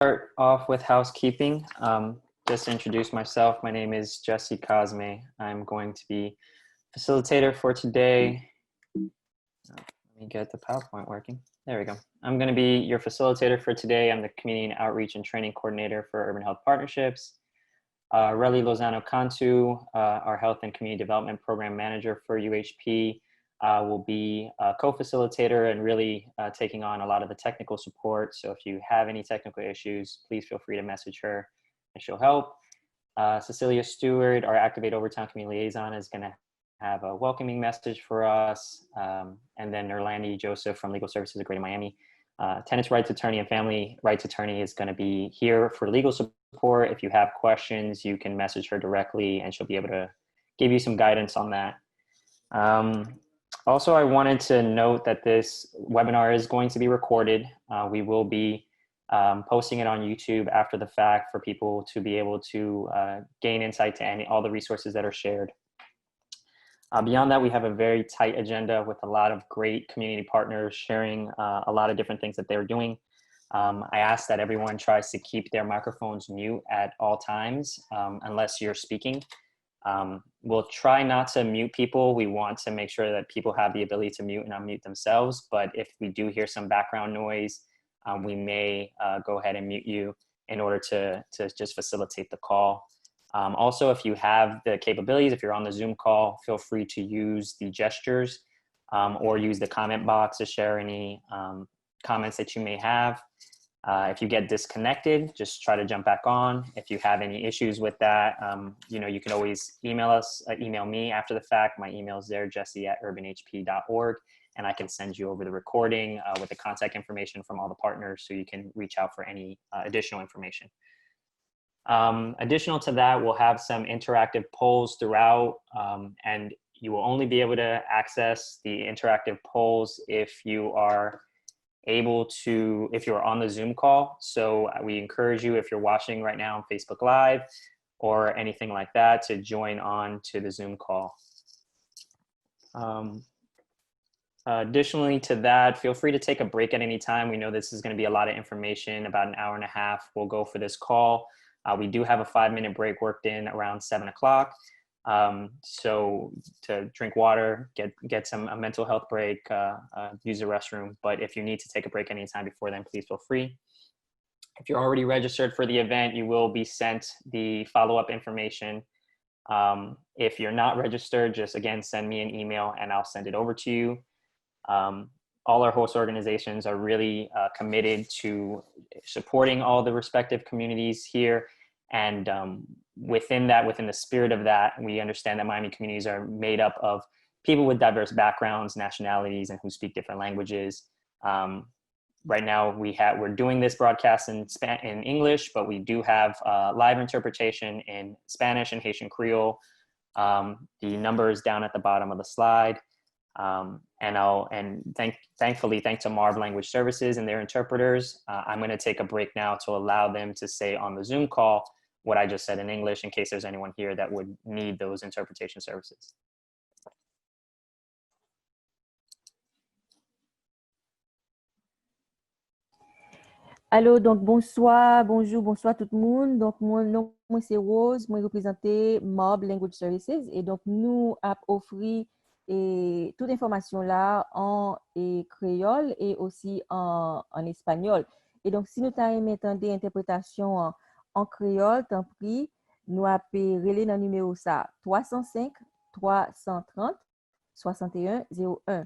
Start off with housekeeping. Just to introduce myself, my name is Jesse Cosme. I'm going to be facilitator for today. Let me get the PowerPoint working. There we go. I'm going to be your facilitator for today. I'm the Community Outreach and Training Coordinator for Urban Health Partnerships. Relly Lozano Cantu, our Health and Community Development Program Manager for UHP, will be a co-facilitator and really taking on a lot of the technical support. So if you have any technical issues, please feel free to message her and she'll help. Cecilia Stewart, our Activate Overtown Community Liaison, is going to have a welcoming message for us. And then Nerlandi Joseph from Legal Services of Greater Miami, Tenants' Rights Attorney and Family Rights Attorney, is going to be here for legal support. If you have questions, you can message her directly and she'll be able to give you some guidance on that. Also, I wanted to note that this webinar is going to be recorded. We will be posting it on YouTube after the fact for people to be able to gain insight to all the resources that are shared. Beyond that, we have a very tight agenda with a lot of great community partners sharing a lot of different things that they're doing. I ask that everyone tries to keep their microphones mute at all times unless you're speaking. We'll try not to mute people. We want to make sure that people have the ability to mute and unmute themselves. But if we do hear some background noise, we may go ahead and mute you in order to just facilitate the call. Also, if you have the capabilities, if you're on the Zoom call, feel free to use the gestures or use the comment box to share any comments that you may have. If you get disconnected, just try to jump back on. If you have any issues with that, you can always email us, email me after the fact. My email is there, jesse@urbanhp.org, and I can send you over the recording with the contact information from all the partners so you can reach out for any additional information. Additional to that, we'll have some interactive polls throughout, and you will only be able to access the interactive polls if you are if you're on the Zoom call. So we encourage you, if you're watching right now on Facebook Live or anything like that, to join on to the Zoom call. Additionally to that, feel free to take a break at any time. We know this is going to be a lot of information, about an hour and a half we'll go for this call. We do have a 5-minute break worked in around 7 o'clock. So to drink water, get a mental health break, use the restroom. But if you need to take a break anytime before then, please feel free. If you're already registered for the event, you will be sent the follow-up information. If you're not registered, just again, send me an email and I'll send it over to you. All our host organizations are really committed to supporting all the respective communities here. And within the spirit of that, we understand that Miami communities are made up of people with diverse backgrounds, nationalities, and who speak different languages. Right now, we're doing this broadcast in English, but we do have live interpretation in Spanish and Haitian Creole. The number is down at the bottom of the slide. Thankfully, thanks to Marv Language Services and their interpreters, I'm going to take a break now to allow them to say on the Zoom call what I just said in English, in case there's anyone here that would need those interpretation services. Allô, donc bonsoir, bonjour, bonsoir tout le monde. Donc, mon nom c'est Rose, moi représenter Mob Language Services et donc nous offrir toute information là en créole et aussi en espagnol. Et donc, si nous t'avons des interprétations en créole, tant pis, nous appelons dans le numéro ça 305 330 6101.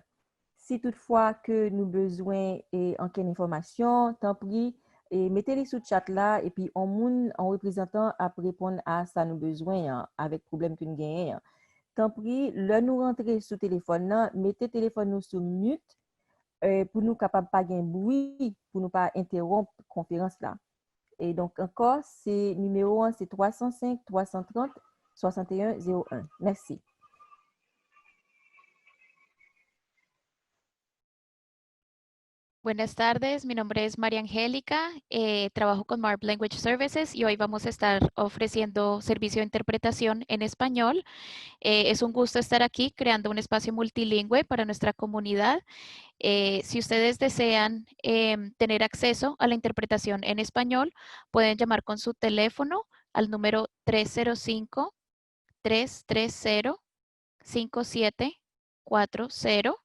Si toutefois que nous besoin en quelle information, tant pis, et mettez-les sous chat là et puis en représentant à répondre à ça nous besoin avec problème que nous gagnons. Tant pis, là nous rentrer sous téléphone là, mettez téléphone nous sous mute pour nous capable pas gain bruit, pour nous pas interrompre conférence là. Et donc encore, c'est numéro 1, c'est 305 330 6101. Merci. Buenas tardes, mi nombre es María Angélica, trabajo con MARP Language Services y hoy vamos a estar ofreciendo servicio de interpretación en español. Es un gusto estar aquí creando un espacio multilingüe para nuestra comunidad. Si ustedes desean tener acceso a la interpretación en español, pueden llamar con su teléfono al número 305-330-5740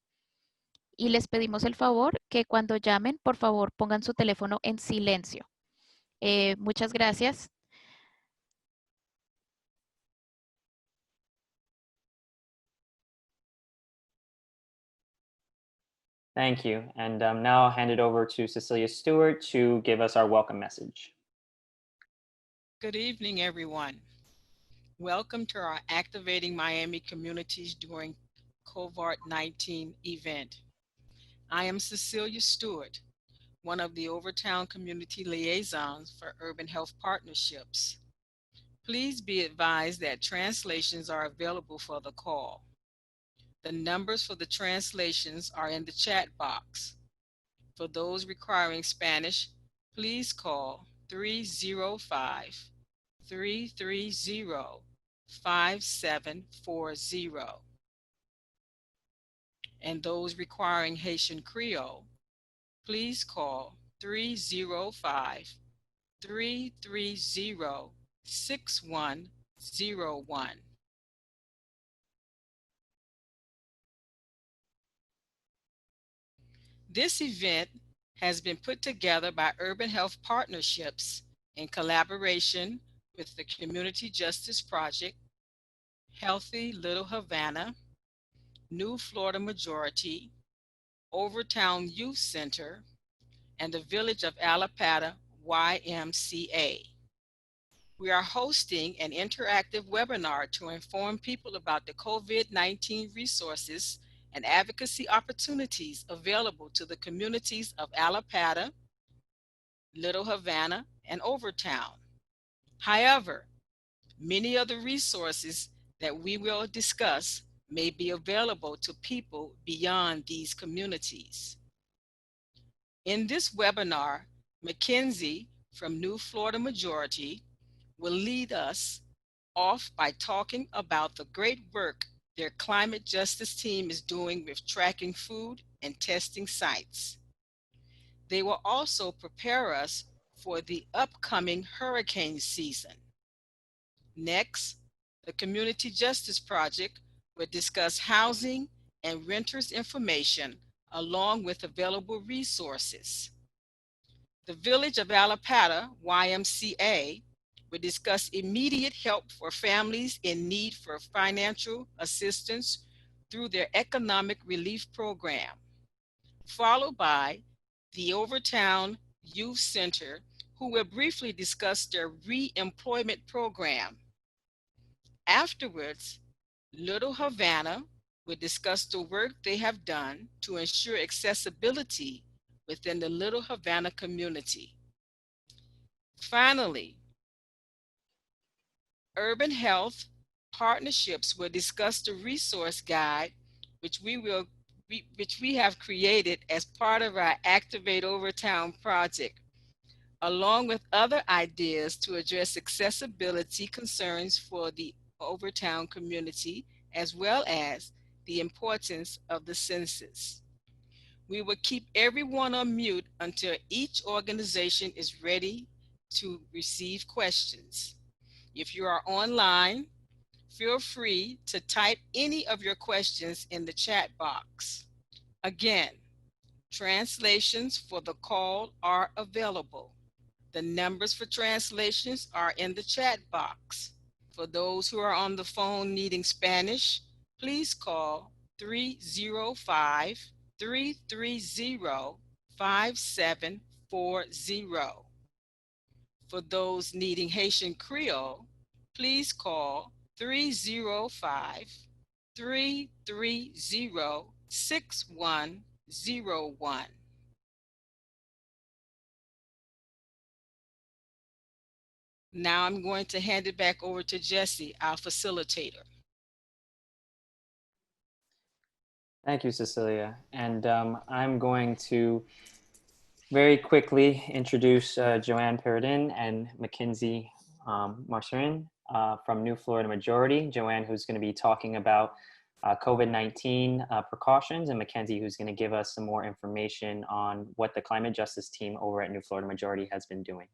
y les pedimos el favor que cuando llamen, por favor, pongan su teléfono en silencio. Muchas gracias. Thank you. And now I'll hand it over to Cecilia Stewart to give us our welcome message. Good evening, everyone. Welcome to our Activating Miami Communities During COVID-19 event. I am Cecilia Stewart, one of the Overtown Community Liaisons for Urban Health Partnerships. Please be advised that translations are available for the call. The numbers for the translations are in the chat box. For those requiring Spanish, please call 305-330-5740. And those requiring Haitian Creole, please call 305-330-6101. This event has been put together by Urban Health Partnerships in collaboration with the Community Justice Project, Healthy Little Havana, New Florida Majority, Overtown Youth Center, and the Village of Allapattah YMCA. We are hosting an interactive webinar to inform people about the COVID-19 resources and advocacy opportunities available to the communities of Allapattah, Little Havana, and Overtown. However, many of the resources that we will discuss may be available to people beyond these communities. In this webinar, Mackenzie from New Florida Majority will lead us off by talking about the great work their climate justice team is doing with tracking food and testing sites. They will also prepare us for the upcoming hurricane season. Next, the Community Justice Project will discuss housing and renters information along with available resources. The Village of Allapattah YMCA will discuss immediate help for families in need for financial assistance through their economic relief program, followed by the Overtown Youth Center, who will briefly discuss their re-employment program. Afterwards, Little Havana will discuss the work they have done to ensure accessibility within the Little Havana community. Finally, Urban Health Partnerships will discuss the resource guide, which we have created as part of our Activate Overtown project, along with other ideas to address accessibility concerns for the Overtown community, as well as the importance of the census. We will keep everyone on mute until each organization is ready to receive questions. If you are online, feel free to type any of your questions in the chat box. Again, translations for the call are available. The numbers for translations are in the chat box. For those who are on the phone needing Spanish, please call 305-330-5740. For those needing Haitian Creole, please call 305-330-6101. Now I'm going to hand it back over to Jesse, our facilitator. Thank you, Cecilia. And I'm going to very quickly introduce Joanne Peridin and Mackenzie Marcerin from New Florida Majority. Joanne, who's going to be talking about COVID-19 precautions, and Mackenzie, who's going to give us some more information on what the climate justice team over at New Florida Majority has been doing.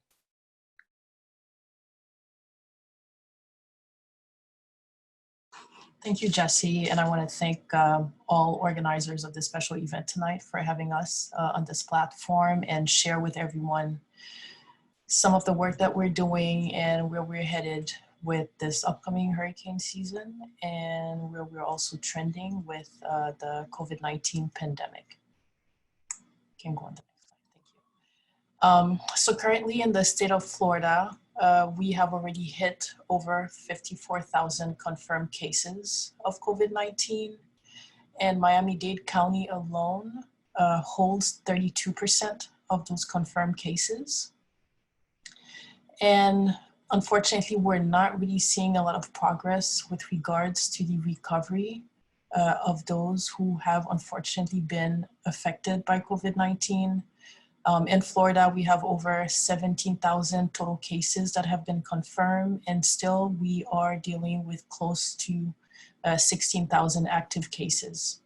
Thank you, Jesse, and I want to thank all organizers of this special event tonight for having us on this platform and share with everyone some of the work that we're doing and where we're headed with this upcoming hurricane season, and where we're also trending with the COVID-19 pandemic. You can go on the next slide, thank you. So currently in the state of Florida, we have already hit over 54,000 confirmed cases of COVID-19, and Miami-Dade County alone holds 32% of those confirmed cases. And unfortunately, we're not really seeing a lot of progress with regards to the recovery of those who have unfortunately been affected by COVID-19. In Florida, we have over 17,000 total cases that have been confirmed, and still we are dealing with close to 16,000 active cases.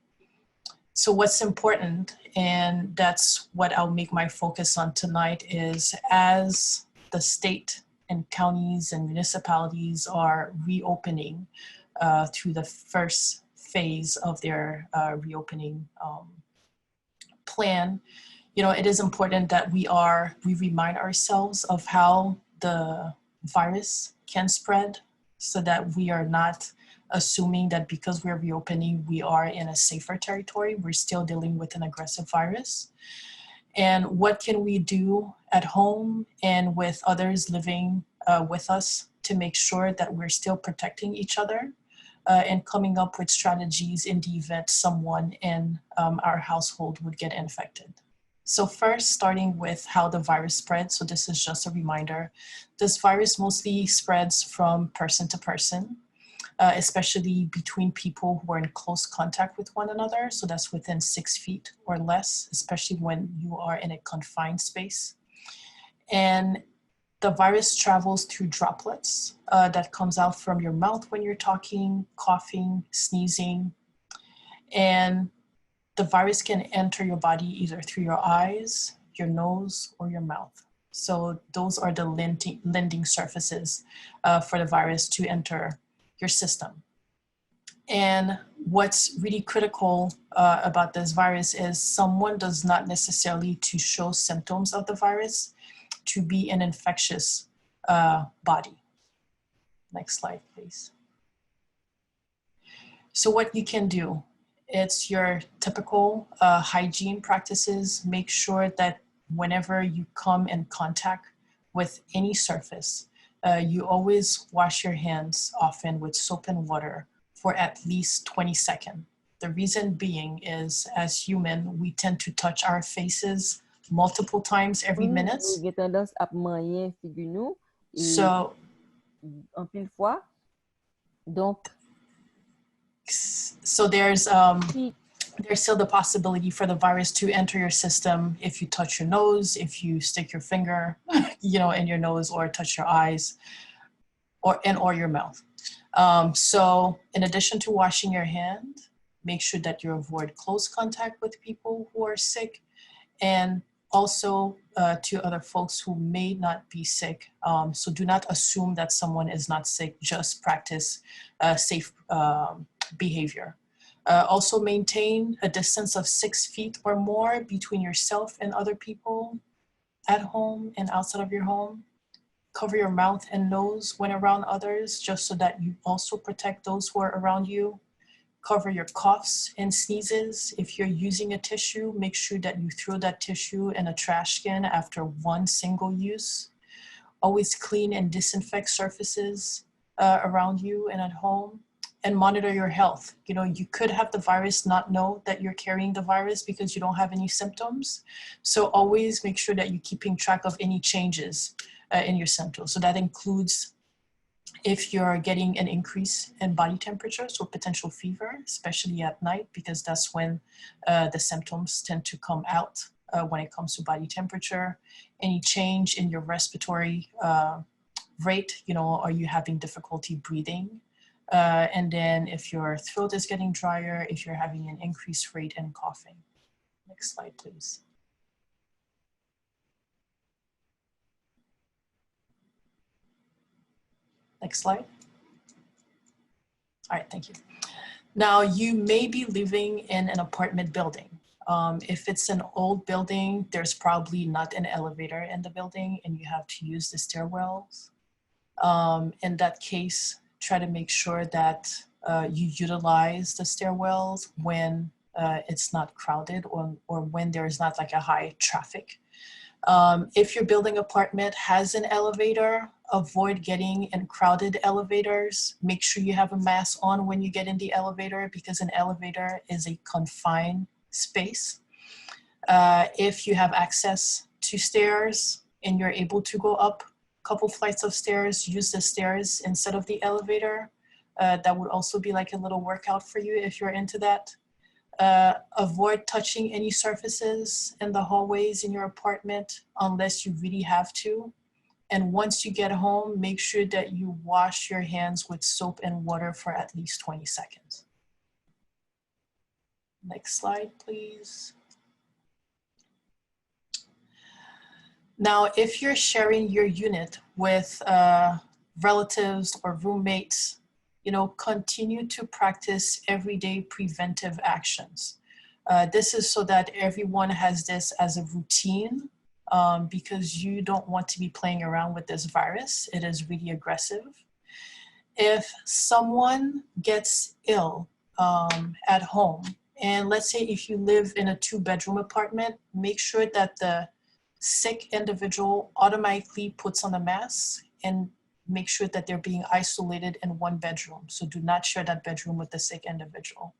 So what's important, and that's what I'll make my focus on tonight, is as the state and counties and municipalities are reopening through the first phase of their reopening plan, you know, it is important that we remind ourselves of how the virus can spread, so that we are not assuming that because we're reopening, we are in a safer territory. We're still dealing with an aggressive virus. And what can we do at home and with others living with us to make sure that we're still protecting each other and coming up with strategies in the event someone in our household would get infected. So first, starting with how the virus spreads. So this is just a reminder. This virus mostly spreads from person to person, especially between people who are in close contact with one another. So that's within 6 feet or less, especially when you are in a confined space. And the virus travels through droplets that comes out from your mouth when you're talking, coughing, sneezing. And the virus can enter your body either through your eyes, your nose, or your mouth. So those are the lending surfaces for the virus to enter your system. And what's really critical about this virus is someone does not necessarily to show symptoms of the virus to be an infectious body. Next slide, please. So what you can do, it's your typical hygiene practices. Make sure that whenever you come in contact with any surface, you always wash your hands often with soap and water for at least 20 seconds. The reason being is, as human, we tend to touch our faces multiple times every minute. So, so there's still the possibility for the virus to enter your system if you touch your nose, if you stick your finger, you know, in your nose, or touch your eyes, or your mouth. So in addition to washing your hand, make sure that you avoid close contact with people who are sick, and also to other folks who may not be sick. So do not assume that someone is not sick, just practice safe behavior. Also maintain a distance of 6 feet or more between yourself and other people at home and outside of your home. Cover your mouth and nose when around others, just so that you also protect those who are around you. Cover your coughs and sneezes. If you're using a tissue, make sure that you throw that tissue in a trash can after one single use. Always clean and disinfect surfaces around you and at home. And monitor your health. You know, you could have the virus, not know that you're carrying the virus because you don't have any symptoms. So always make sure that you're keeping track of any changes in your symptoms. So that includes if you're getting an increase in body temperature, so potential fever, especially at night, because that's when the symptoms tend to come out when it comes to body temperature, any change in your respiratory rate, are you having difficulty breathing? And then if your throat is getting drier, if you're having an increased rate in coughing. Next slide, please. Next slide. All right, thank you. Now, you may be living in an apartment building. If it's an old building, there's probably not an elevator in the building and you have to use the stairwells. In that case, try to make sure that you utilize the stairwells when it's not crowded or when there is not like a high traffic. If your building apartment has an elevator, avoid getting in crowded elevators. Make sure you have a mask on when you get in the elevator because an elevator is a confined space. If you have access to stairs and you're able to go up a couple flights of stairs, use the stairs instead of the elevator. That would also be like a little workout for you if you're into that. Avoid touching any surfaces in the hallways in your apartment unless you really have to. And once you get home, make sure that you wash your hands with soap and water for at least 20 seconds. Next slide, please. Now, if you're sharing your unit with relatives or roommates, continue to practice everyday preventive actions. This is so that everyone has this as a routine because you don't want to be playing around with this virus. It is really aggressive. If someone gets ill at home, and let's say if you live in a 2-bedroom apartment, make sure that the sick individual automatically puts on a mask and make sure that they're being isolated in 1 bedroom. So do not share that bedroom with the sick individual.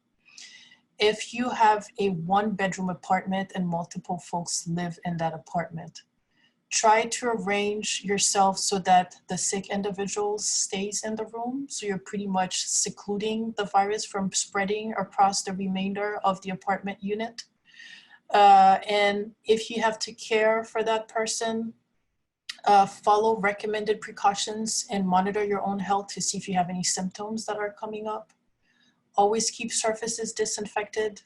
If you have a 1-bedroom apartment and multiple folks live in that apartment, try to arrange yourself so that the sick individual stays in the room. So you're pretty much secluding the virus from spreading across the remainder of the apartment unit. And if you have to care for that person, follow recommended precautions and monitor your own health to see if you have any symptoms that are coming up. Always keep surfaces disinfected.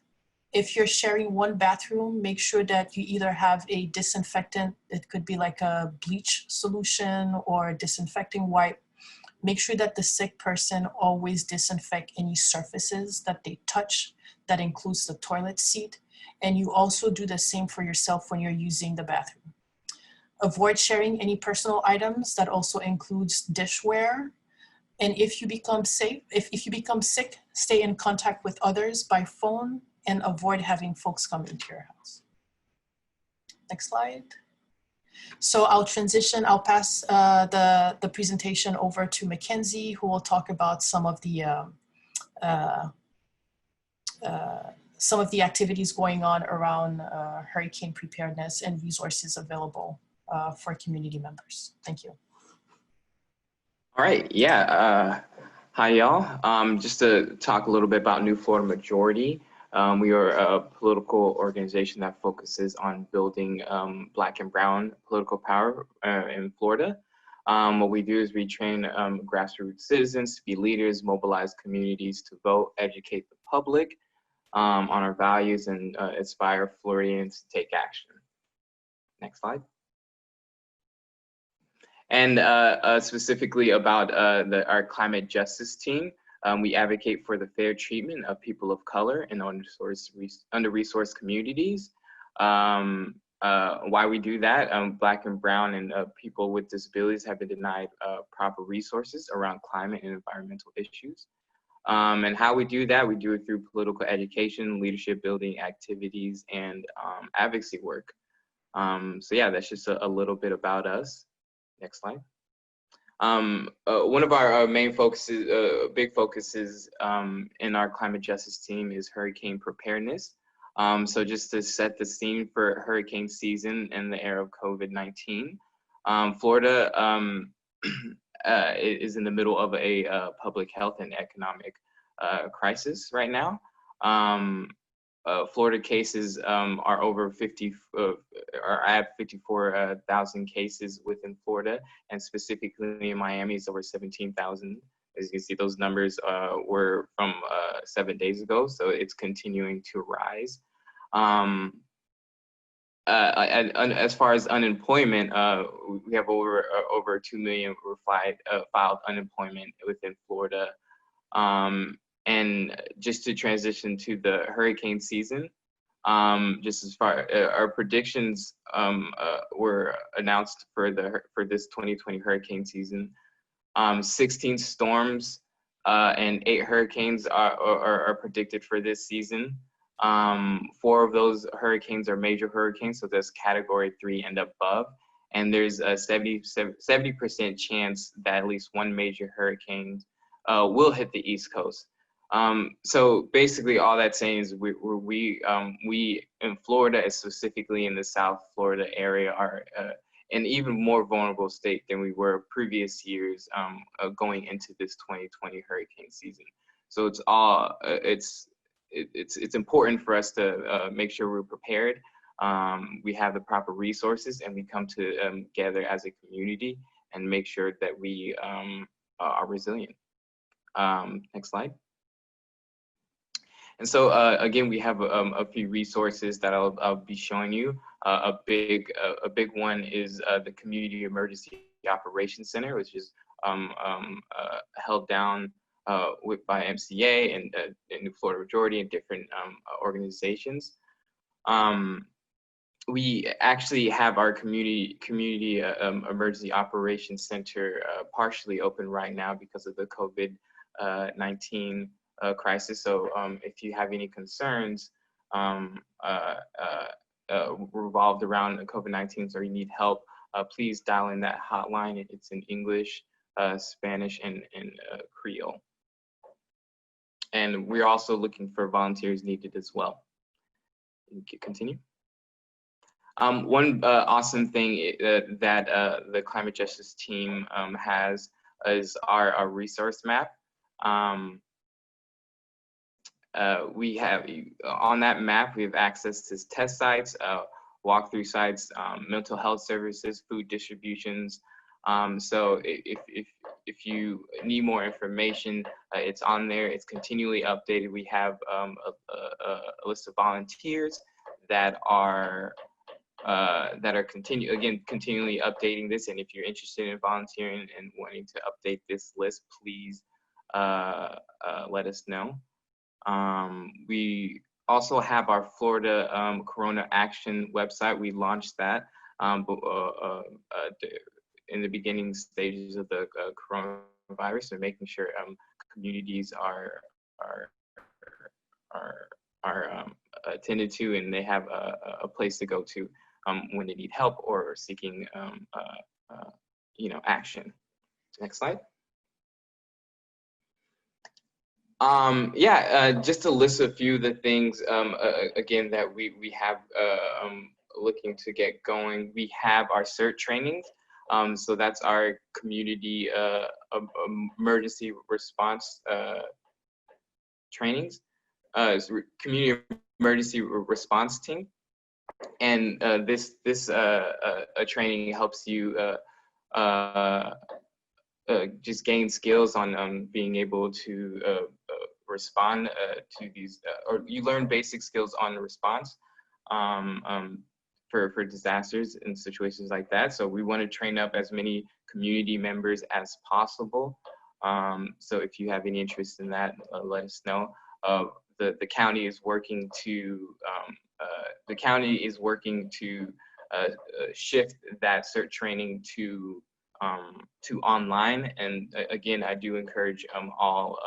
If you're sharing 1 bathroom, make sure that you either have a disinfectant, it could be like a bleach solution or a disinfecting wipe. Make sure that the sick person always disinfect any surfaces that they touch. That includes the toilet seat. And you also do the same for yourself when you're using the bathroom. Avoid sharing any personal items. That also includes dishware. And if you become sick, stay in contact with others by phone and avoid having folks come into your house. Next slide. So I'll pass the presentation over to Mackenzie, who will talk about some of the activities going on around hurricane preparedness and resources available for community members. Thank you. All right, yeah. Hi, y'all. Just to talk a little bit about New Florida Majority. We are a political organization that focuses on building Black and Brown political power in Florida. What we do is we train grassroots citizens to be leaders, mobilize communities to vote, educate the public on our values, and inspire Floridians to take action. Next slide. And specifically about our climate justice team, we advocate for the fair treatment of people of color in under-resourced communities. Why we do that, Black and Brown and people with disabilities have been denied proper resources around climate and environmental issues. And how we do that, we do it through political education, leadership building activities, and advocacy work. So yeah, that's just a little bit about us. Next slide. One of our main focuses, big focuses in our climate justice team is hurricane preparedness. So just to set the scene for hurricane season in the era of COVID-19, Florida is in the middle of a public health and economic crisis right now. Florida cases are over 50, are at 54,000 cases within Florida, and specifically in Miami is over 17,000. As you can see, those numbers were from 7 days ago, so it's continuing to rise. As far as unemployment, we have over 2 million filed unemployment within Florida. And just to transition to the hurricane season, just as far our predictions were announced for this 2020 hurricane season. 16 storms and 8 hurricanes are predicted for this season. 4 of those hurricanes are major hurricanes, so that's category 3 and above. And there's a 70% chance that at least one major hurricane will hit the East Coast. So basically all that's saying is we in Florida, specifically in the South Florida area, are an even more vulnerable state than we were previous years going into this 2020 hurricane season. So it's important for us to make sure we're prepared. We have the proper resources, and we come together as a community and make sure that we are resilient. Next slide. And so again, we have a few resources that I'll be showing you. A big one is the Community Emergency Operations Center, which is held down by MCA and New Florida Majority and different organizations. We actually have our community emergency operations center partially open right now because of the COVID-19 crisis. So if you have any concerns revolved around COVID-19 or you need help, please dial in that hotline. It's in English, Spanish, and Creole. And we're also looking for volunteers needed as well. Continue. One awesome thing that the climate justice team has is our resource map. We have, on that map, we have access to test sites, walkthrough sites, mental health services, food distributions. So if you need more information, it's on there. It's continually updated. We have a list of volunteers that are continually updating this. And if you're interested in volunteering and wanting to update this list, please let us know. We also have our Florida Corona Action website. We launched that in the beginning stages of the coronavirus, and making sure communities are attended to, and they have a place to go to when they need help or seeking action. Next slide. Just to list a few of the things again that we have looking to get going. We have our CERT trainings. So that's our community emergency response trainings, community emergency response team. And this training helps you just gain skills on being able to respond to these, or you learn basic skills on response for disasters and situations like that. So we want to train up as many community members as possible. So if you have any interest in that, let us know. The county is working to shift that CERT training to online. And again, I do encourage all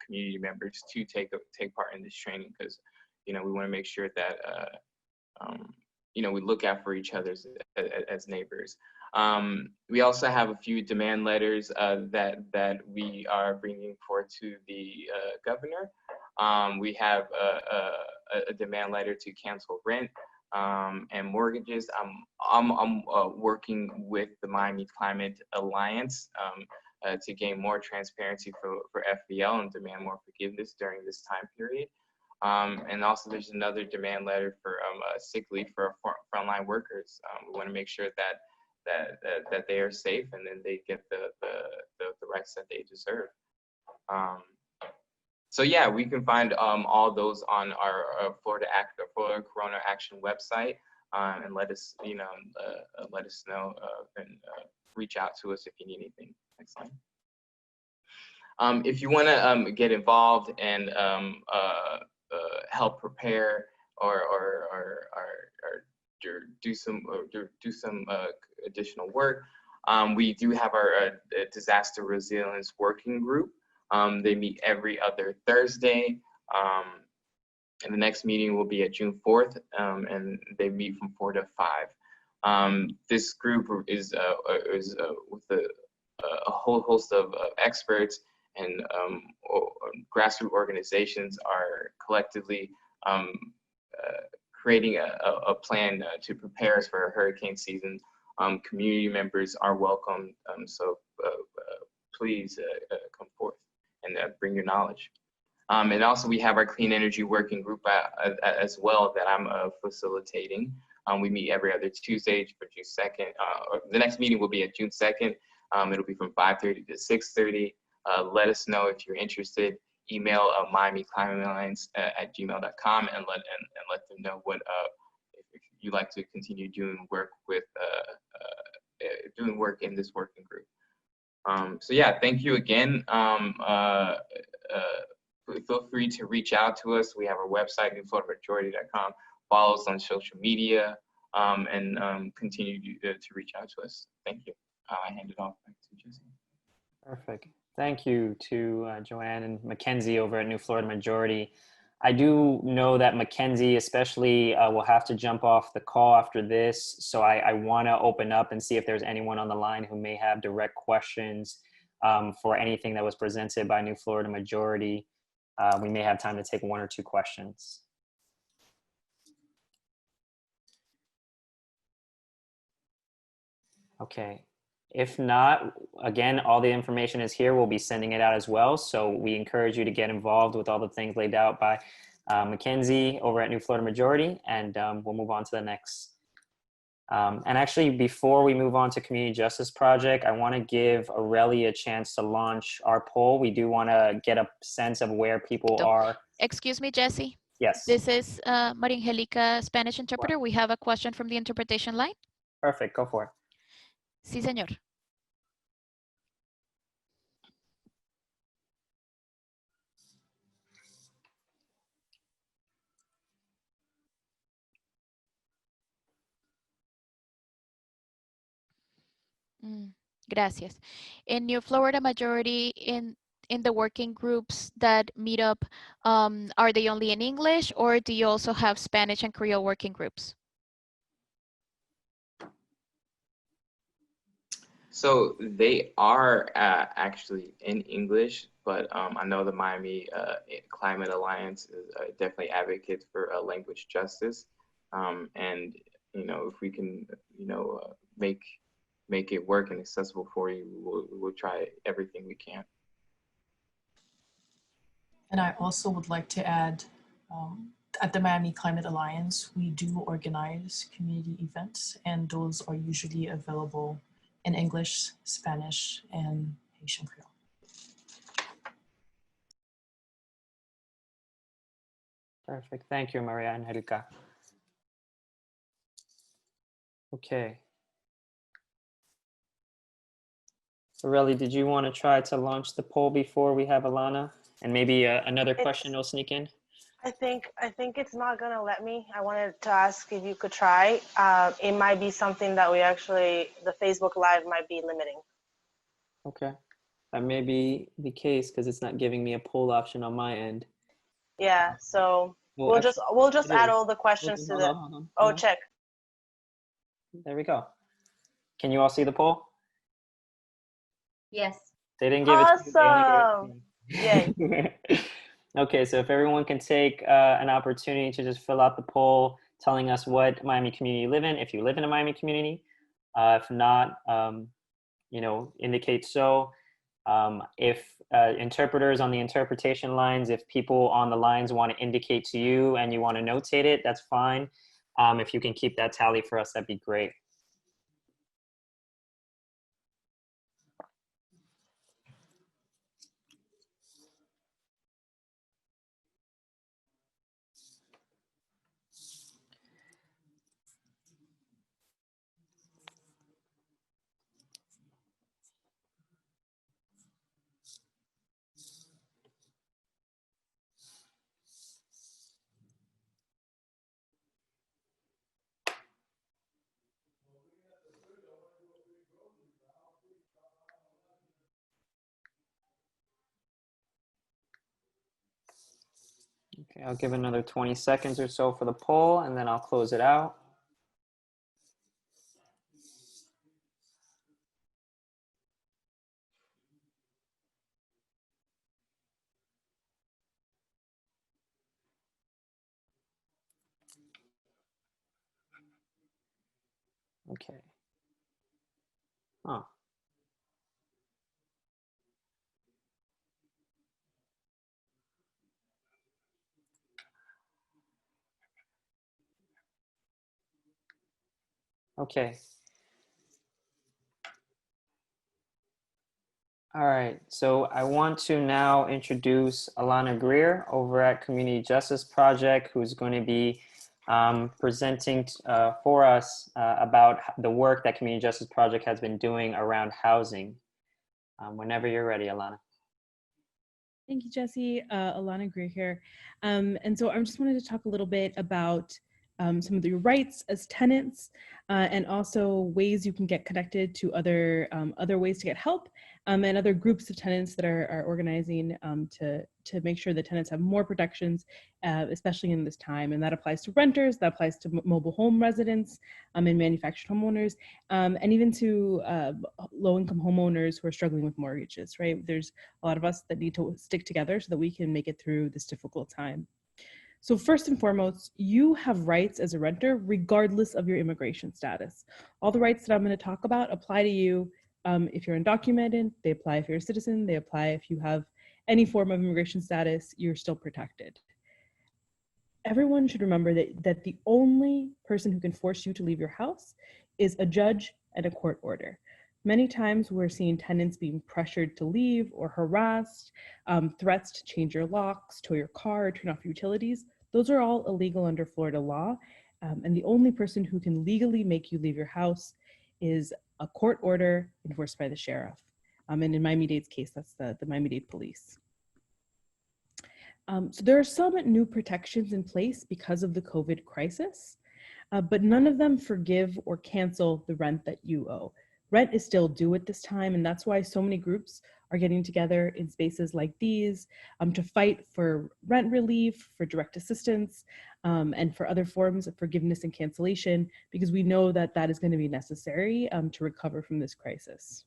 community members to take part in this training, because we want to make sure that we look out for each other as neighbors. We also have a few demand letters that we are bringing forward to the governor. We have a demand letter to cancel rent and mortgages. I'm working with the Miami Climate Alliance to gain more transparency for FBL and demand more forgiveness during this time period. And also there's another demand letter for sick leave for frontline workers. We want to make sure that they are safe and then they get the rights that they deserve. So yeah, we can find all those on our Florida Corona Action website, and let us know and reach out to us if you need anything. Next slide. If you want to get involved and help prepare or do some additional work, we do have our disaster resilience working group. They meet every other Thursday, and the next meeting will be at June 4th, and they meet from 4 to 5. This group is with a whole host of experts and grassroots organizations are collectively creating a plan to prepare us for a hurricane season. Community members are welcome, so please come forth and bring your knowledge. And also we have our clean energy working group as well that I'm facilitating. We meet every other Tuesday for June 2nd. The next meeting will be at June 2nd. It'll be from 5:30 to 6:30. Let us know if you're interested. Email miamiclimatealliance@gmail.com and let them know what if you'd like to continue doing work with doing work in this working group. So yeah, thank you again. Feel free to reach out to us. We have our website, newfloridamajority.com. Follow us on social media, and continue to reach out to us. Thank you. I hand it off back to Jesse. Perfect. Thank you to Joanne and Mackenzie over at New Florida Majority. I do know that Mackenzie especially will have to jump off the call after this. So I want to open up and see if there's anyone on the line who may have direct questions for anything that was presented by New Florida Majority. We may have time to take 1 or 2 questions. Okay. If not, again, all the information is here. We'll be sending it out as well. So we encourage you to get involved with all the things laid out by Mackenzie over at New Florida Majority, and we'll move on to the next. And actually, before we move on to Community Justice Project, I want to give Aurelia a chance to launch our poll. We do want to get a sense of where people are. Excuse me, Jesse. Yes. This is Maria Angelica, Spanish interpreter. We have a question from the interpretation line. Perfect. Go for it. Sí, señor. Gracias. In New Florida Majority, in the working groups that meet up, are they only in English, or do you also have Spanish and Creole working groups? So they are actually in English, but I know the Miami Climate Alliance is definitely advocates for language justice. And, you know, if we can, you know, make it work and accessible for you, we'll try everything we can. And I also would like to add, at the Miami Climate Alliance, we do organize community events, and those are usually available in English, Spanish, and Haitian Creole. Perfect. Thank you, Maria Angelica. Okay. Aurelia, did you want to try to launch the poll before we have Alana? And maybe another question will sneak in? I think it's not gonna let me. I wanted to ask if you could try. It might be something that the Facebook Live might be limiting. Okay, that may be the case because it's not giving me a poll option on my end. Yeah, so Well, we'll just add all the questions to the. Hold on. Check. There we go. Can you all see the poll? Yes. They didn't give it to me. Yay. Okay, so if everyone can take an opportunity to just fill out the poll telling us what Miami community you live in, if you live in a Miami community. If not, you know, indicate so. If interpreters on the interpretation lines, if people on the lines want to indicate to you and you want to notate it, that's fine. If you can keep that tally for us, that'd be great. Okay, I'll give another 20 seconds or so for the poll, and then I'll close it out. Okay. Oh. Okay. All right, so I want to now introduce Alana Greer over at Community Justice Project, who's going to be presenting for us about the work that Community Justice Project has been doing around housing. Whenever you're ready, Alana. Thank you, Jesse. Alana Greer here. And so I just wanted to talk a little bit about some of your rights as tenants and also ways you can get connected to other ways to get help and other groups of tenants that are organizing to make sure that tenants have more protections, especially in this time. And that applies to renters, that applies to mobile home residents and manufactured homeowners, and even to low-income homeowners who are struggling with mortgages, right? There's a lot of us that need to stick together so that we can make it through this difficult time. So first and foremost, you have rights as a renter regardless of your immigration status. All the rights that I'm going to talk about apply to you if you're undocumented, they apply if you're a citizen, they apply if you have any form of immigration status, you're still protected. Everyone should remember that the only person who can force you to leave your house is a judge and a court order. Many times we're seeing tenants being pressured to leave or harassed, threats to change your locks, tow your car, or turn off utilities. Those are all illegal under Florida law. And the only person who can legally make you leave your house is a court order enforced by the sheriff. And in Miami-Dade's case, that's the Miami-Dade police. So there are some new protections in place because of the COVID crisis, but none of them forgive or cancel the rent that you owe. Rent is still due at this time, and that's why so many groups are getting together in spaces like these to fight for rent relief, for direct assistance, and for other forms of forgiveness and cancellation, because we know that that is going to be necessary to recover from this crisis.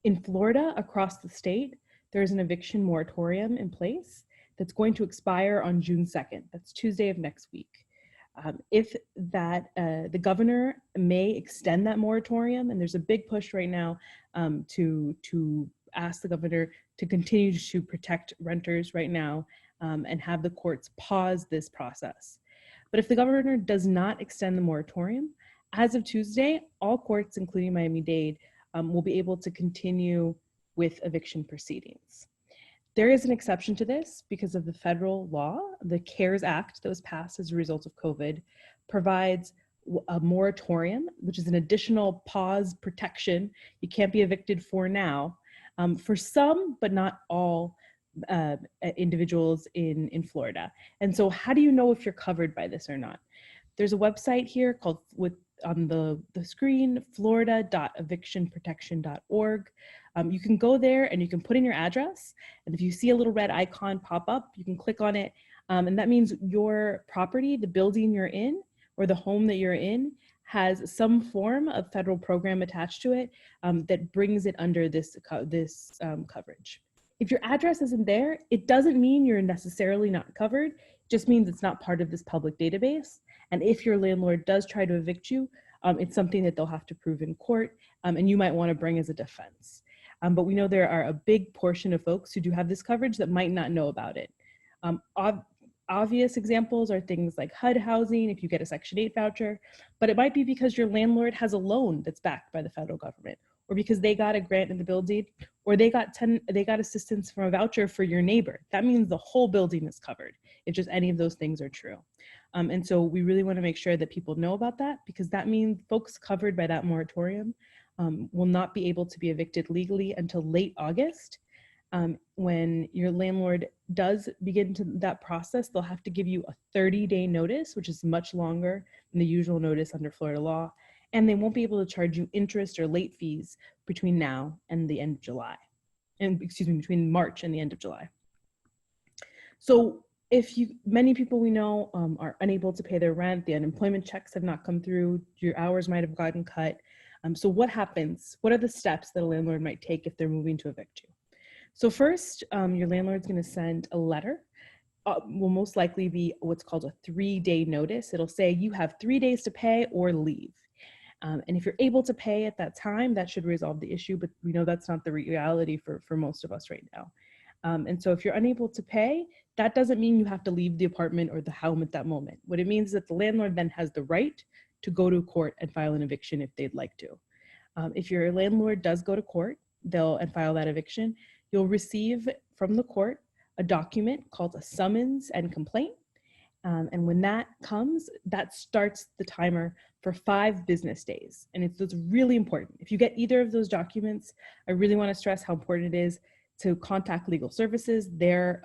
In Florida, across the state, there is an eviction moratorium in place that's going to expire on June 2nd. That's Tuesday of next week. If that, the governor may extend that moratorium, and there's a big push right now to ask the governor to continue to protect renters right now and have the courts pause this process. But if the governor does not extend the moratorium, as of Tuesday, all courts, including Miami-Dade, will be able to continue with eviction proceedings. There is an exception to this because of the federal law. The CARES Act that was passed as a result of COVID provides a moratorium, which is an additional pause protection. You can't be evicted for now, for some, but not all individuals in Florida. And so how do you know if you're covered by this or not? There's a website here called, on the screen, florida.evictionprotection.org. You can go there and you can put in your address. And if you see a little red icon pop up, you can click on it. And that means your property, the building you're in, or the home that you're in, has some form of federal program attached to it that brings it under this coverage. If your address isn't there, it doesn't mean you're necessarily not covered. It just means it's not part of this public database. And if your landlord does try to evict you, it's something that they'll have to prove in court, and you might want to bring as a defense. but we know there are a big portion of folks who do have this coverage that might not know about it. Obvious examples are things like HUD housing, if you get a Section 8 voucher, but it might be because your landlord has a loan that's backed by the federal government, or because they got a grant in the building, or they got assistance from a voucher for your neighbor. That means the whole building is covered if just any of those things are true. And so we really want to make sure that people know about that, because that means folks covered by that moratorium will not be able to be evicted legally until late August. When your landlord does begin to that process, they'll have to give you a 30-day notice, which is much longer than the usual notice under Florida law. And they won't be able to charge you interest or late fees between now and the end of July. And excuse me, between March and the end of July. So many people we know are unable to pay their rent, the unemployment checks have not come through, your hours might have gotten cut. So what happens? What are the steps that a landlord might take if they're moving to evict you? So first, your landlord's going to send a letter. Will most likely be what's called a 3-day notice. It'll say you have 3 days to pay or leave. And if you're able to pay at that time, that should resolve the issue, but we know that's not the reality for most of us right now. And so if you're unable to pay, that doesn't mean you have to leave the apartment or the home at that moment. What it means is that the landlord then has the right to go to court and file an eviction if they'd like to. If your landlord does go to court, and file that eviction, you'll receive from the court a document called a summons and complaint. And when that comes, that starts the timer for 5 business days. And it's really important. If you get either of those documents, I really want to stress how important it is to contact legal services. Their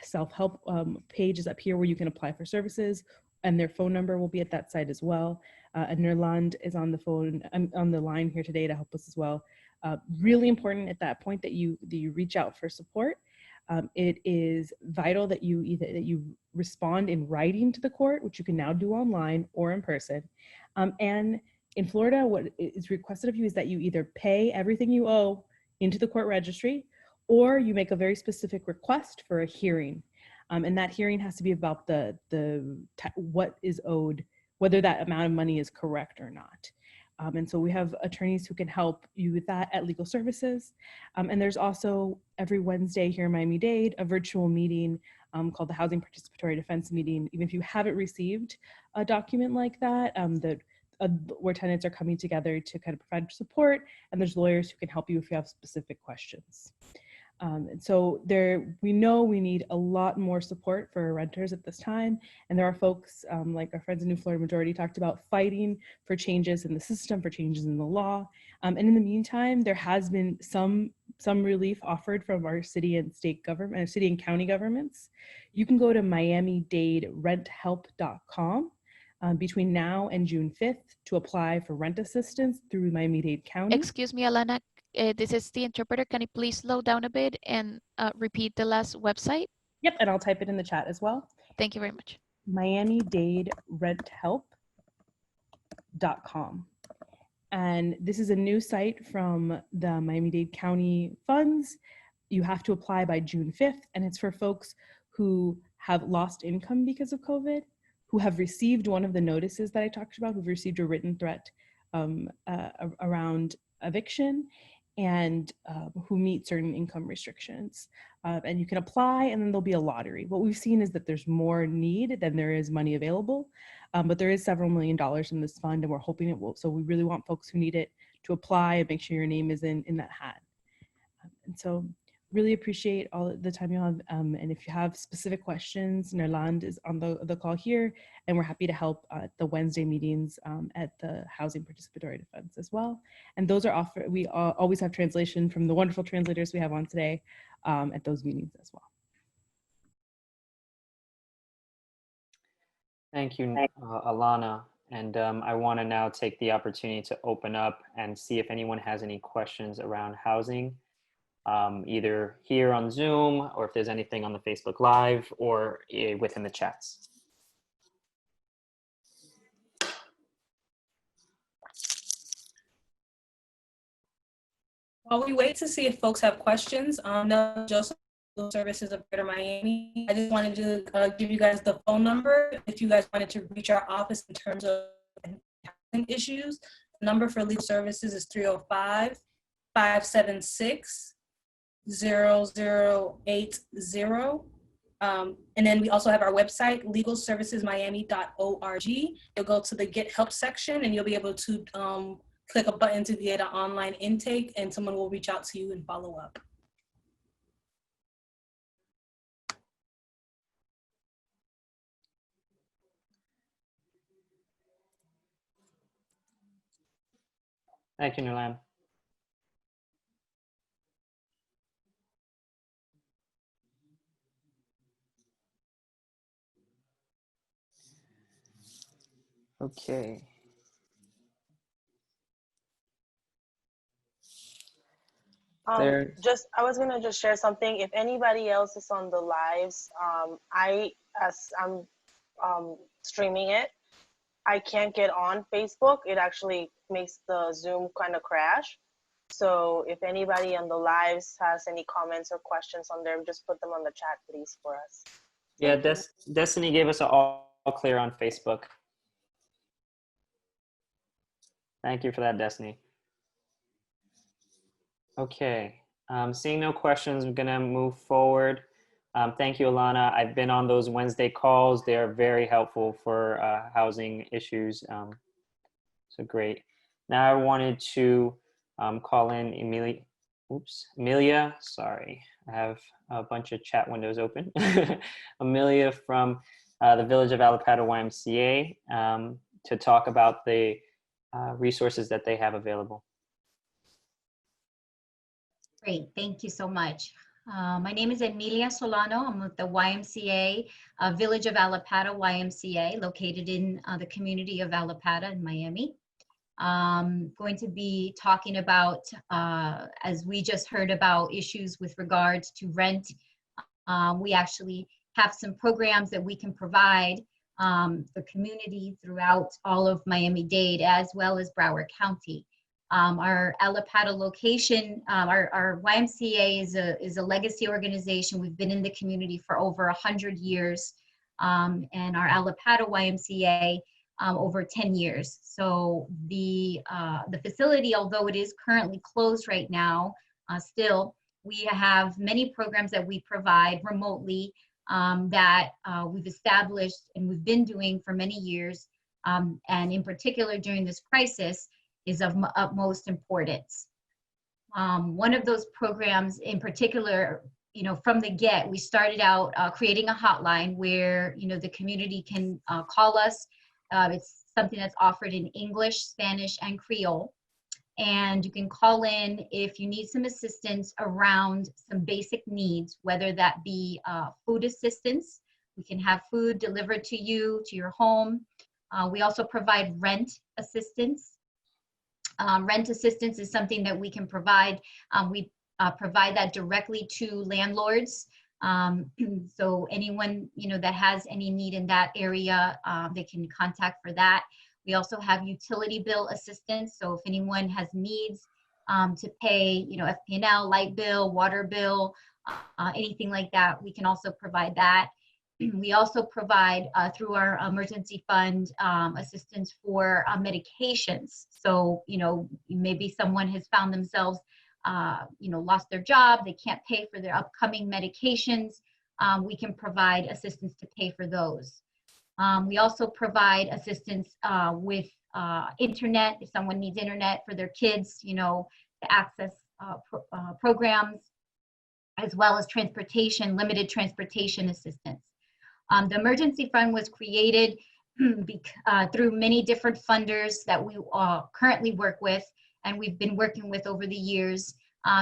self-help page is up here where you can apply for services, and their phone number will be at that site as well. And Nerland is on the line here today to help us as well. Really important at that point that you reach out for support. It is vital that you respond in writing to the court, which you can now do online or in person. And in Florida, what is requested of you is that you either pay everything you owe into the court registry, or you make a very specific request for a hearing. And that hearing has to be about what is owed, whether that amount of money is correct or not. And so we have attorneys who can help you with that at Legal Services. And there's also every Wednesday here in Miami-Dade, a virtual meeting called the Housing Participatory Defense Meeting. Even if you haven't received a document like that, where tenants are coming together to kind of provide support, and there's lawyers who can help you if you have specific questions. And so we know we need a lot more support for renters at this time. And there are folks like our friends in New Florida Majority talked about fighting for changes in the system, for changes in the law. And in the meantime, there has been some relief offered from our city and state government, city and county governments. You can go to miamidadeRentHelp.com between now and June 5th to apply for rent assistance through Miami-Dade County. Excuse me, Alana. This is the interpreter. Can you please slow down a bit and repeat the last website? Yep, and I'll type it in the chat as well. Thank you very much. MiamiDadeRentHelp.com. And this is a new site from the Miami-Dade County funds. You have to apply by June 5th, and it's for folks who have lost income because of COVID, who have received one of the notices that I talked about, who've received a written threat around eviction, and who meet certain income restrictions. And you can apply, and then there'll be a lottery. What we've seen is that there's more need than there is money available, but there is several $1 million in this fund, and we're hoping it will. So we really want folks who need it to apply and make sure your name is in that hat. And so really appreciate all the time you have. And if you have specific questions, Nerland is on the call here, and we're happy to help at the Wednesday meetings at the Housing Participatory Defense as well. And those are offered, we always have translation from the wonderful translators we have on today at those meetings as well. Thank you, Alana. And I want to now take the opportunity to open up and see if anyone has any questions around housing. Either here on Zoom, or if there's anything on the Facebook Live, or within the chats. While we wait to see if folks have questions, no, Joseph Services of Greater Miami. I just wanted to give you guys the phone number if you guys wanted to reach our office in terms of housing issues. The number for legal services is 305-585-8255. 576-0080. And then we also have our website, legalservicesmiami.org. You'll go to the Get Help section and you'll be able to click a button to get an online intake, and someone will reach out to you and follow up. Thank you, Nulan. Okay. I was gonna just share something. If anybody else is on the lives, as I'm streaming it, I can't get on Facebook. It actually makes the Zoom kind of crash. So if anybody on the lives has any comments or questions on there, just put them on the chat, please, for us. Yeah, Destiny gave us an all clear on Facebook. Thank you for that, Destiny. Okay, seeing no questions, I'm gonna move forward. Thank you, Alana. I've been on those Wednesday calls. They are very helpful for housing issues. So great. Now I wanted to call in Amelia, sorry. I have a bunch of chat windows open. Amelia from the Village of Allapattah YMCA to talk about the resources that they have available. Great, thank you so much. My name is Emilia Solano. I'm with the YMCA, Village of Allapattah YMCA, located in the community of Allapattah in Miami. Going to be talking about, as we just heard about issues with regards to rent. We actually have some programs that we can provide the community throughout all of Miami-Dade as well as Broward County. Our Allapattah location, our YMCA is a legacy organization. We've been in the community for over 100 years, and our Allapattah YMCA over 10 years. So the facility, although it is currently closed right now, still we have many programs that we provide remotely that we've established and we've been doing for many years, and in particular during this crisis, is of utmost importance. One of those programs in particular, from the get, we started out creating a hotline where, the community can call us. It's something that's offered in English, Spanish, and Creole. And you can call in if you need some assistance around some basic needs, whether that be food assistance. We can have food delivered to you, to your home. We also provide rent assistance. Rent assistance is something that we can provide. We provide that directly to landlords. So anyone that has any need in that area, they can contact for that. We also have utility bill assistance. So if anyone has needs to pay, FP&L, light bill, water bill, anything like that, we can also provide that. We also provide through our emergency fund assistance for medications. So, maybe someone has found themselves, lost their job, they can't pay for their upcoming medications. We can provide assistance to pay for those. We also provide assistance with internet, if someone needs internet for their kids, to access programs, as well as transportation, limited transportation assistance. The emergency fund was created through many different funders that we currently work with, and we've been working with over the years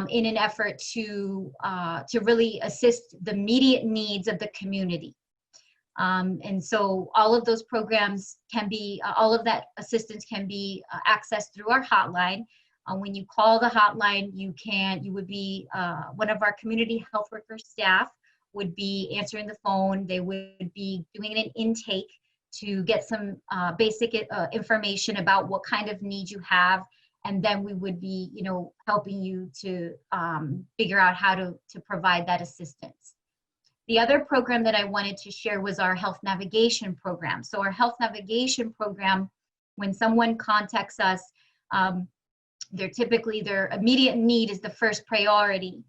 in an effort to really assist the immediate needs of the community. And so all of those programs can be, all of that assistance can be accessed through our hotline. When you call the hotline, you would be, one of our community health worker staff would be answering the phone. They would be doing an intake to get some basic information about what kind of needs you have. And then we would be, helping you to figure out how to provide that assistance. The other program that I wanted to share was our health navigation program. So our health navigation program, when someone contacts us, They're typically, their immediate need is the first priority.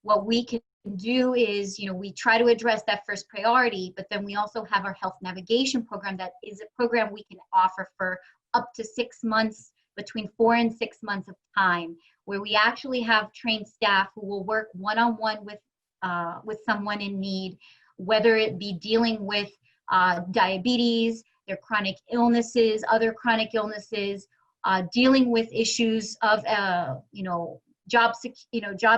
What we can do is, we try to address that first priority, but then we also have our health navigation program. That is a program we can offer for up to 6 months, between 4 and 6 months of time, where we actually have trained staff who will work one-on-one with someone in need, whether it be dealing with diabetes, their chronic illnesses, other chronic illnesses, dealing with issues of job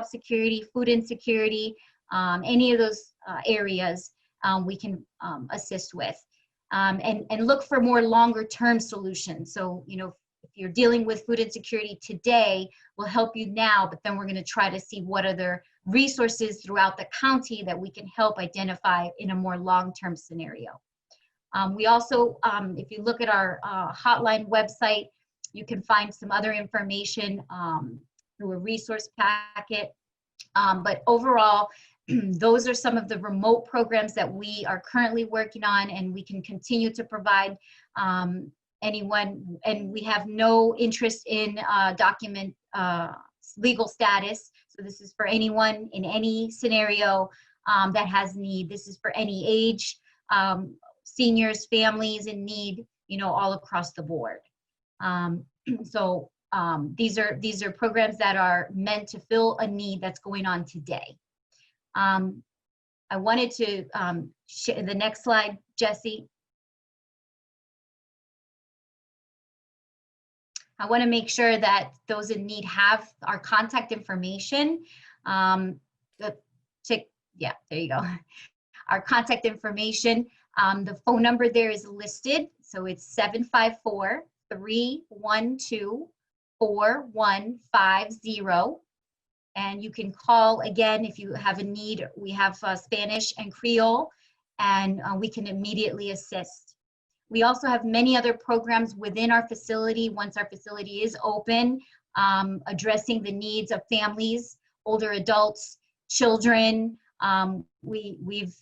security, food insecurity, any of those areas we can assist with, and look for more longer term solutions. So, if you're dealing with food insecurity today, we'll help you now, but then we're going to try to see what other resources throughout the county that we can help identify in a more long-term scenario. We also, if you look at our hotline website, you can find some other information through a resource packet. But overall, those are some of the remote programs that we are currently working on, and we can continue to provide anyone, and we have no interest in document legal status. So this is for anyone in any scenario that has need. This is for any age, seniors, families in need, all across the board. These are programs that are meant to fill a need that's going on today. I wanted to share the next slide, Jesse. I want to make sure that those in need have our contact information. Yeah, there you go. Our contact information. The phone number there is listed. So it's 754-312-4150. And you can call again if you have a need. We have Spanish and Creole, and we can immediately assist. We also have many other programs within our facility once our facility is open, addressing the needs of families, older adults, children. We've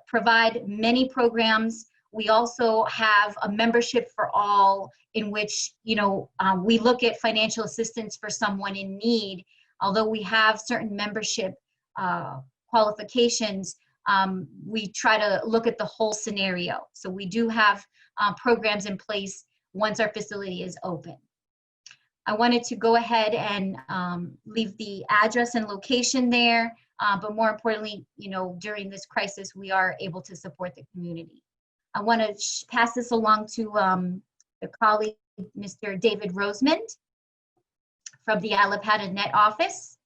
provide many programs. We also have a membership for all, in which we look at financial assistance for someone in need. Although we have certain membership qualifications, we try to look at the whole scenario. So we do have programs in place once our facility is open. I wanted to go ahead and leave the address and location there, but more importantly, during this crisis, we are able to support the community. I want to pass this along to the colleague, Mr. David Rosemond from the Allapattah Net Office.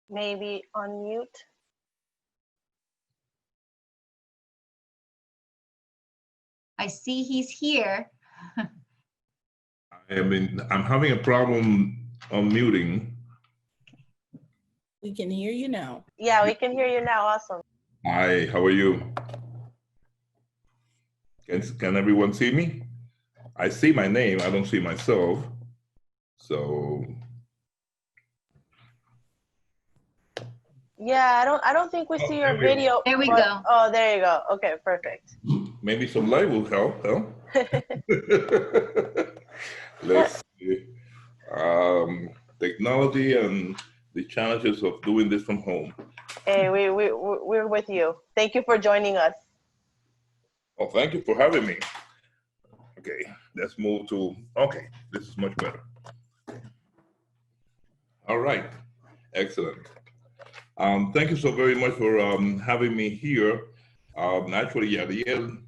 Maybe unmute. I see he's here. I'm having a problem unmuting. We can hear you now. Yeah, we can hear you now. Awesome. Hi, how are you? Can everyone see me? I see my name, I don't see myself. So. Yeah, I don't think we see your video. There we go. Oh, there you go. Okay, perfect. Maybe some light will help, huh? Let's see. Technology and the challenges of doing this from home. Hey, we're with you. Thank you for joining us. Oh, thank you for having me. Okay, let's move to, okay, this is much better. All right, excellent. Thank you so very much for having me here. Actually, Yadiel,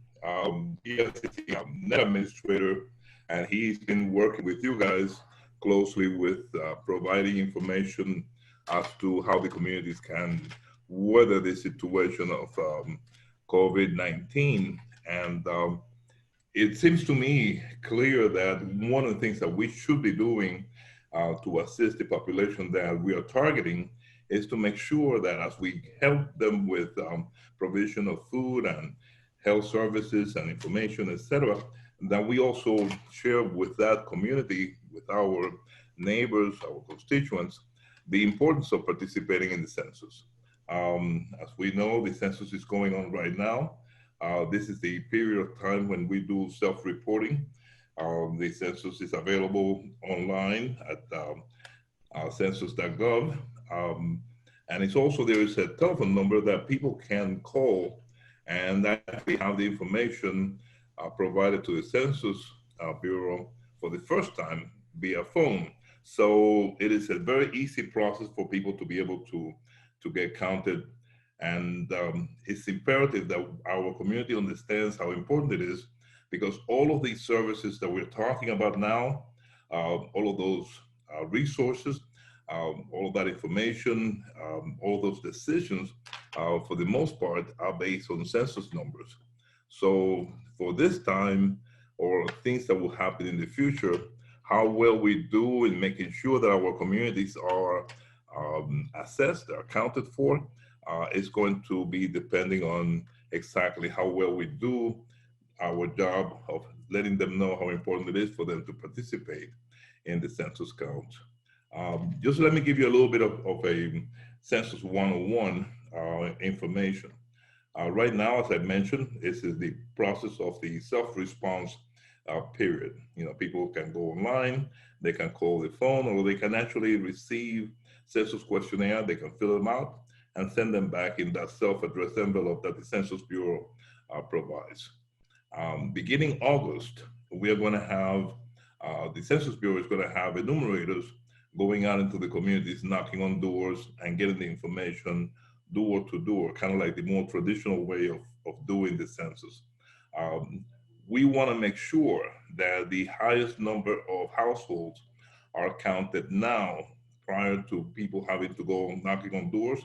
he is a net administrator, and he's been working with you guys closely with providing information as to how the communities can weather the situation of COVID-19. And it seems to me clear that one of the things that we should be doing to assist the population that we are targeting is to make sure that as we help them with provision of food and health services and information, etc., that we also share with that community, with our neighbors, our constituents, the importance of participating in the census. As we know, the census is going on right now. This is the period of time when we do self-reporting. The census is available online at census.gov. And it's also, there is a telephone number that people can call, and that we have the information provided to the Census Bureau for the first time via phone. So it is a very easy process for people to be able to get counted. And it's imperative that our community understands how important it is, because all of these services that we're talking about now, all of those resources, all of that information, all those decisions, for the most part, are based on census numbers. So for this time, or things that will happen in the future, how well we do in making sure that our communities are assessed, are accounted for, is going to be depending on exactly how well we do our job of letting them know how important it is for them to participate in the census count. Just let me give you a little bit of a Census 101 information. Right now, as I mentioned, this is the process of the self-response period. You know, people can go online, they can call the phone, or they can actually receive census questionnaire, they can fill them out and send them back in that self-addressed envelope that the Census Bureau provides. Beginning August, we are going to have, the Census Bureau is going to have enumerators going out into the communities, knocking on doors and getting the information door to door, kind of like the more traditional way of doing the census. We want to make sure that the highest number of households are counted now, prior to people having to go knocking on doors,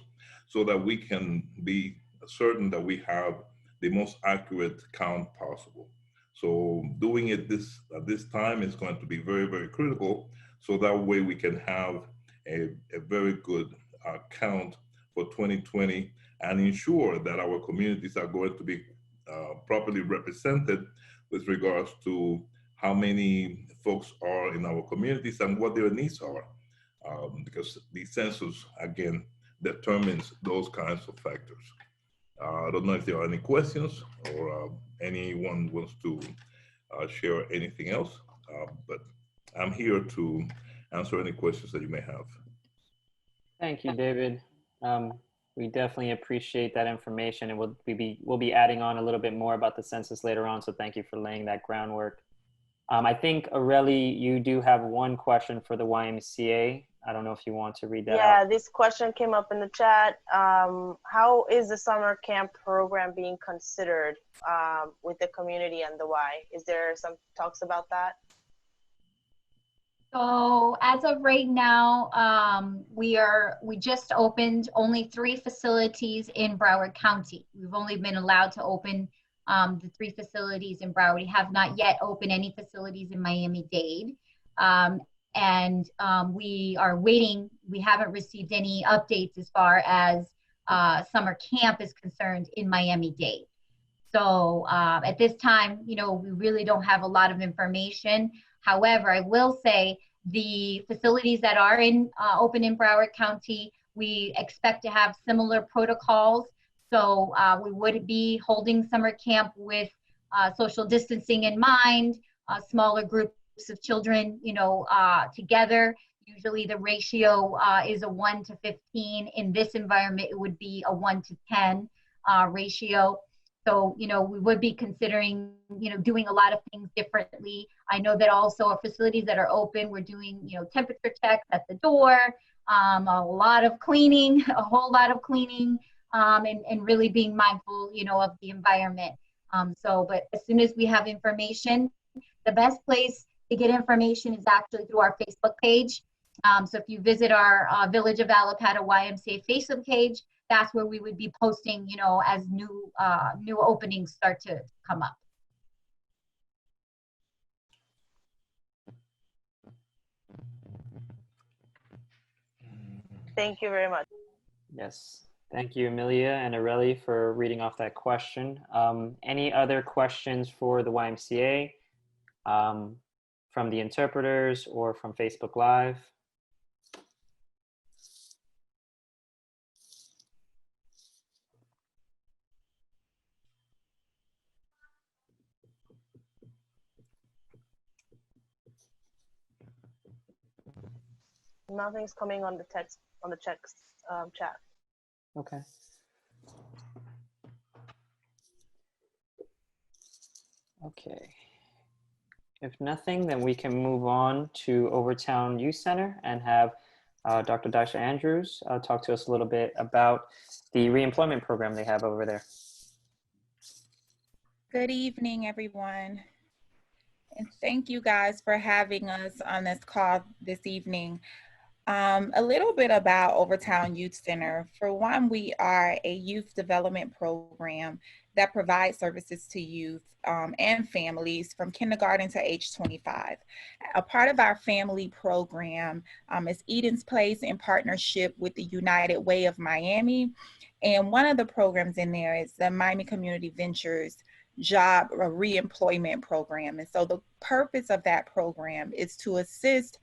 so that we can be certain that we have the most accurate count possible. So doing it at this time is going to be very, very critical, so that way we can have a very good count for 2020 and ensure that our communities are going to be properly represented with regards to how many folks are in our communities and what their needs are. Because the census, again, determines those kinds of factors. I don't know if there are any questions or anyone wants to share anything else, but I'm here to answer any questions that you may have. Thank you, David. We definitely appreciate that information, and we'll be adding on a little bit more about the census later on, so thank you for laying that groundwork. I think, Aurelie, you do have one question for the YMCA. I don't know if you want to read that out. Yeah, this question came up in the chat. How is the summer camp program being considered with the community and the Y? Is there some talks about that? So as of right now, we just opened only 3 facilities in Broward County. We've only been allowed to open the 3 facilities in Broward. We have not yet opened any facilities in Miami-Dade. And we are waiting. We haven't received any updates as far as summer camp is concerned in Miami-Dade. So at this time, you know, we really don't have a lot of information. However, I will say the facilities that are open in Broward County, we expect to have similar protocols. So we would be holding summer camp with social distancing in mind, smaller groups of children, you know, together. Usually the ratio is a 1 to 15. In this environment, it would be a 1 to 10 ratio. So, you know, we would be considering, you know, doing a lot of things differently. I know that also our facilities that are open, we're doing, you know, temperature checks at the door, a lot of cleaning, a whole lot of cleaning, and really being mindful, you know, of the environment. But as soon as we have information, the best place to get information is actually through our Facebook page. So if you visit our Village of Allapattah YMCA Facebook page, that's where we would be posting, you know, as new openings start to come up. Thank you very much. Yes. Thank you, Amelia and Aurelie, for reading off that question. Any other questions for the YMCA from the interpreters or from Facebook Live? Nothing's coming on the text chat. Okay. Okay. If nothing, then we can move on to Overtown Youth Center and have Dr. Dasha Andrews talk to us a little bit about the reemployment program they have over there. Good evening, everyone. And thank you guys for having us on this call this evening. A little bit about Overtown Youth Center. For one, we are a youth development program that provides services to youth and families from kindergarten to age 25. A part of our family program is Eden's Place in partnership with the United Way of Miami. And one of the programs in there is the Miami Community Ventures job reemployment program. And so the purpose of that program is to assist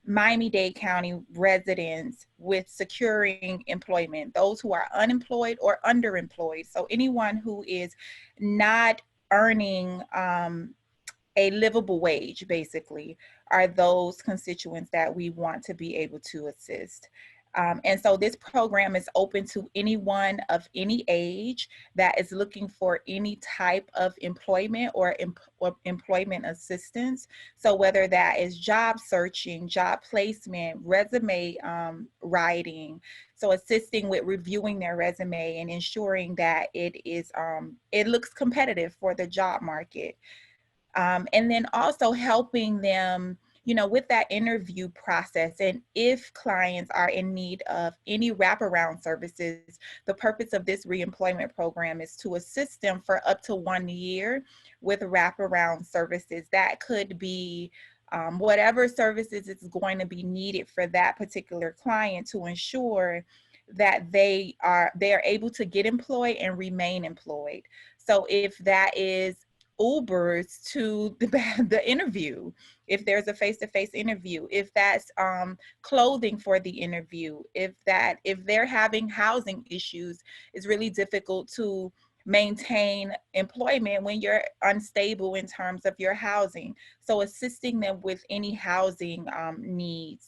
Miami-Dade County residents with securing employment, those who are unemployed or underemployed. So anyone who is not earning a livable wage, basically, are those constituents that we want to be able to assist. And so this program is open to anyone of any age that is looking for any type of employment or employment assistance. So whether that is job searching, job placement, resume writing, so assisting with reviewing their resume and ensuring that it looks competitive for the job market. And then also helping them with that interview process. And if clients are in need of any wraparound services, the purpose of this reemployment program is to assist them for up to 1 year with wraparound services. That could be whatever services is going to be needed for that particular client to ensure that they are able to get employed and remain employed. So if that is Ubers to the interview, if there's a face-to-face interview, if that's clothing for the interview, if they're having housing issues, it's really difficult to maintain employment when you're unstable in terms of your housing. So assisting them with any housing needs.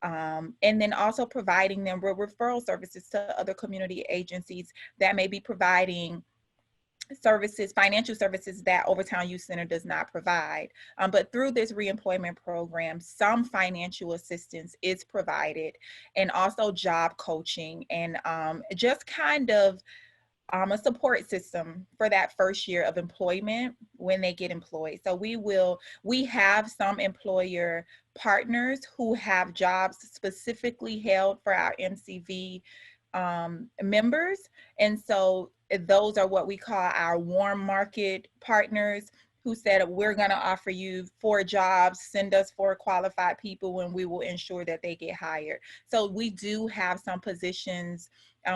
And then also providing them with referral services to other community agencies that may be providing services, financial services that Overtown Youth Center does not provide. But through this reemployment program, some financial assistance is provided, and also job coaching and just kind of a support system for that first year of employment when they get employed. So we have some employer partners who have jobs specifically held for our MCV members. And so those are what we call our warm market partners, who said, we're going to offer you 4 jobs, send us 4 qualified people, and we will ensure that they get hired. So we do have some positions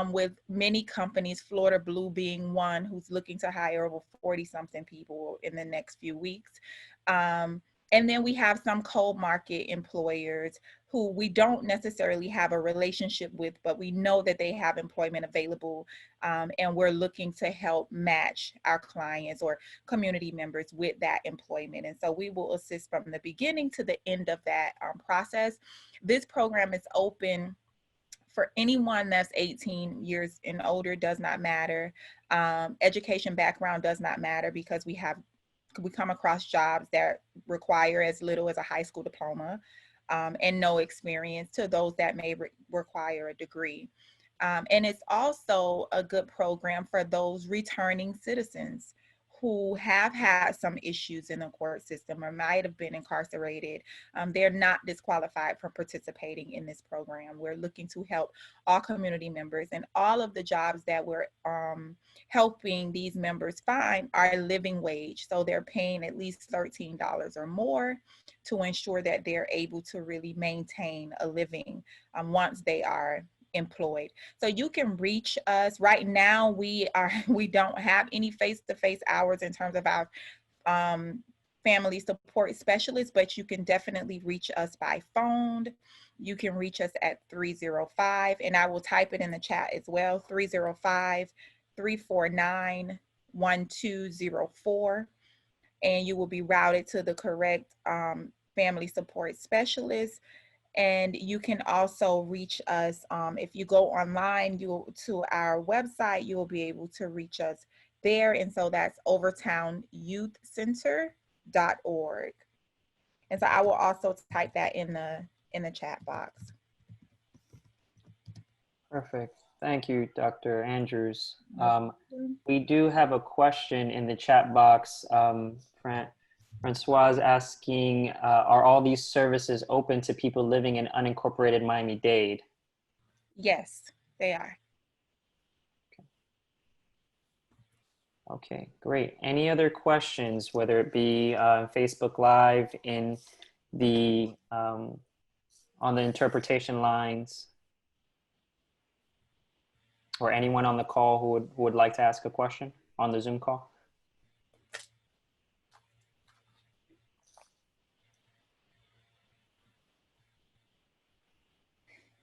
with many companies, Florida Blue being one, who's looking to hire over 40-something people in the next few weeks. And then we have some cold market employers who we don't necessarily have a relationship with, but we know that they have employment available, and we're looking to help match our clients or community members with that employment. And so we will assist from the beginning to the end of that process. This program is open for anyone that's 18 years and older, does not matter. Education background does not matter, because we come across jobs that require as little as a high school diploma and no experience, to those that may require a degree. And it's also a good program for those returning citizens who have had some issues in the court system or might have been incarcerated. They're not disqualified from participating in this program. We're looking to help all community members, and all of the jobs that we're helping these members find are living wage. So they're paying at least $13 or more to ensure that they're able to really maintain a living once they are employed. So you can reach us. Right now, we don't have any face-to-face hours in terms of our family support specialists, but you can definitely reach us by phone. You can reach us at 305, and I will type it in the chat as well, 305-349-1204, and you will be routed to the correct family support specialist. And you can also reach us if you go online to our website, you will be able to reach us there. And so that's overtownyouthcenter.org. And so I will also type that in the chat box. Perfect. Thank you, Dr. Andrews. We do have a question in the chat box. Francois is asking, are all these services open to people living in unincorporated Miami-Dade? Yes, they are. Okay, great. Any other questions, whether it be Facebook Live, in the on the interpretation lines, or anyone on the call who would like to ask a question on the Zoom call?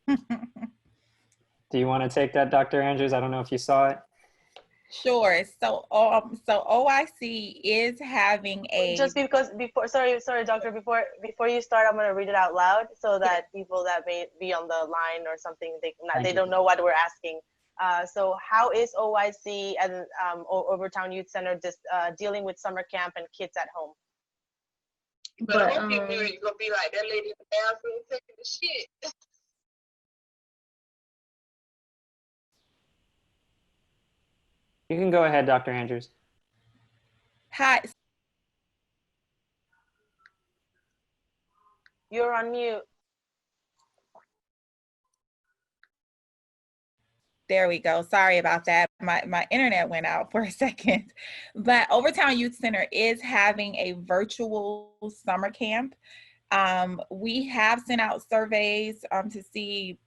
Do you want to take that, Dr. Andrews? I don't know if you saw it. Sure. So OIC is having a, just because sorry doctor, before you start, I'm going to read it out loud so that people that may be on the line or something, they don't know what we're asking. So how is OIC and Overtown Youth Center just dealing with summer camp and kids at home? But you're gonna be like that lady in the bathroom taking the shit. You can go ahead, Dr. Andrews. Hi. You're on mute. There we go. Sorry about that. My internet went out for a second. But Overtown Youth Center is having a virtual summer camp. We have sent out surveys to see,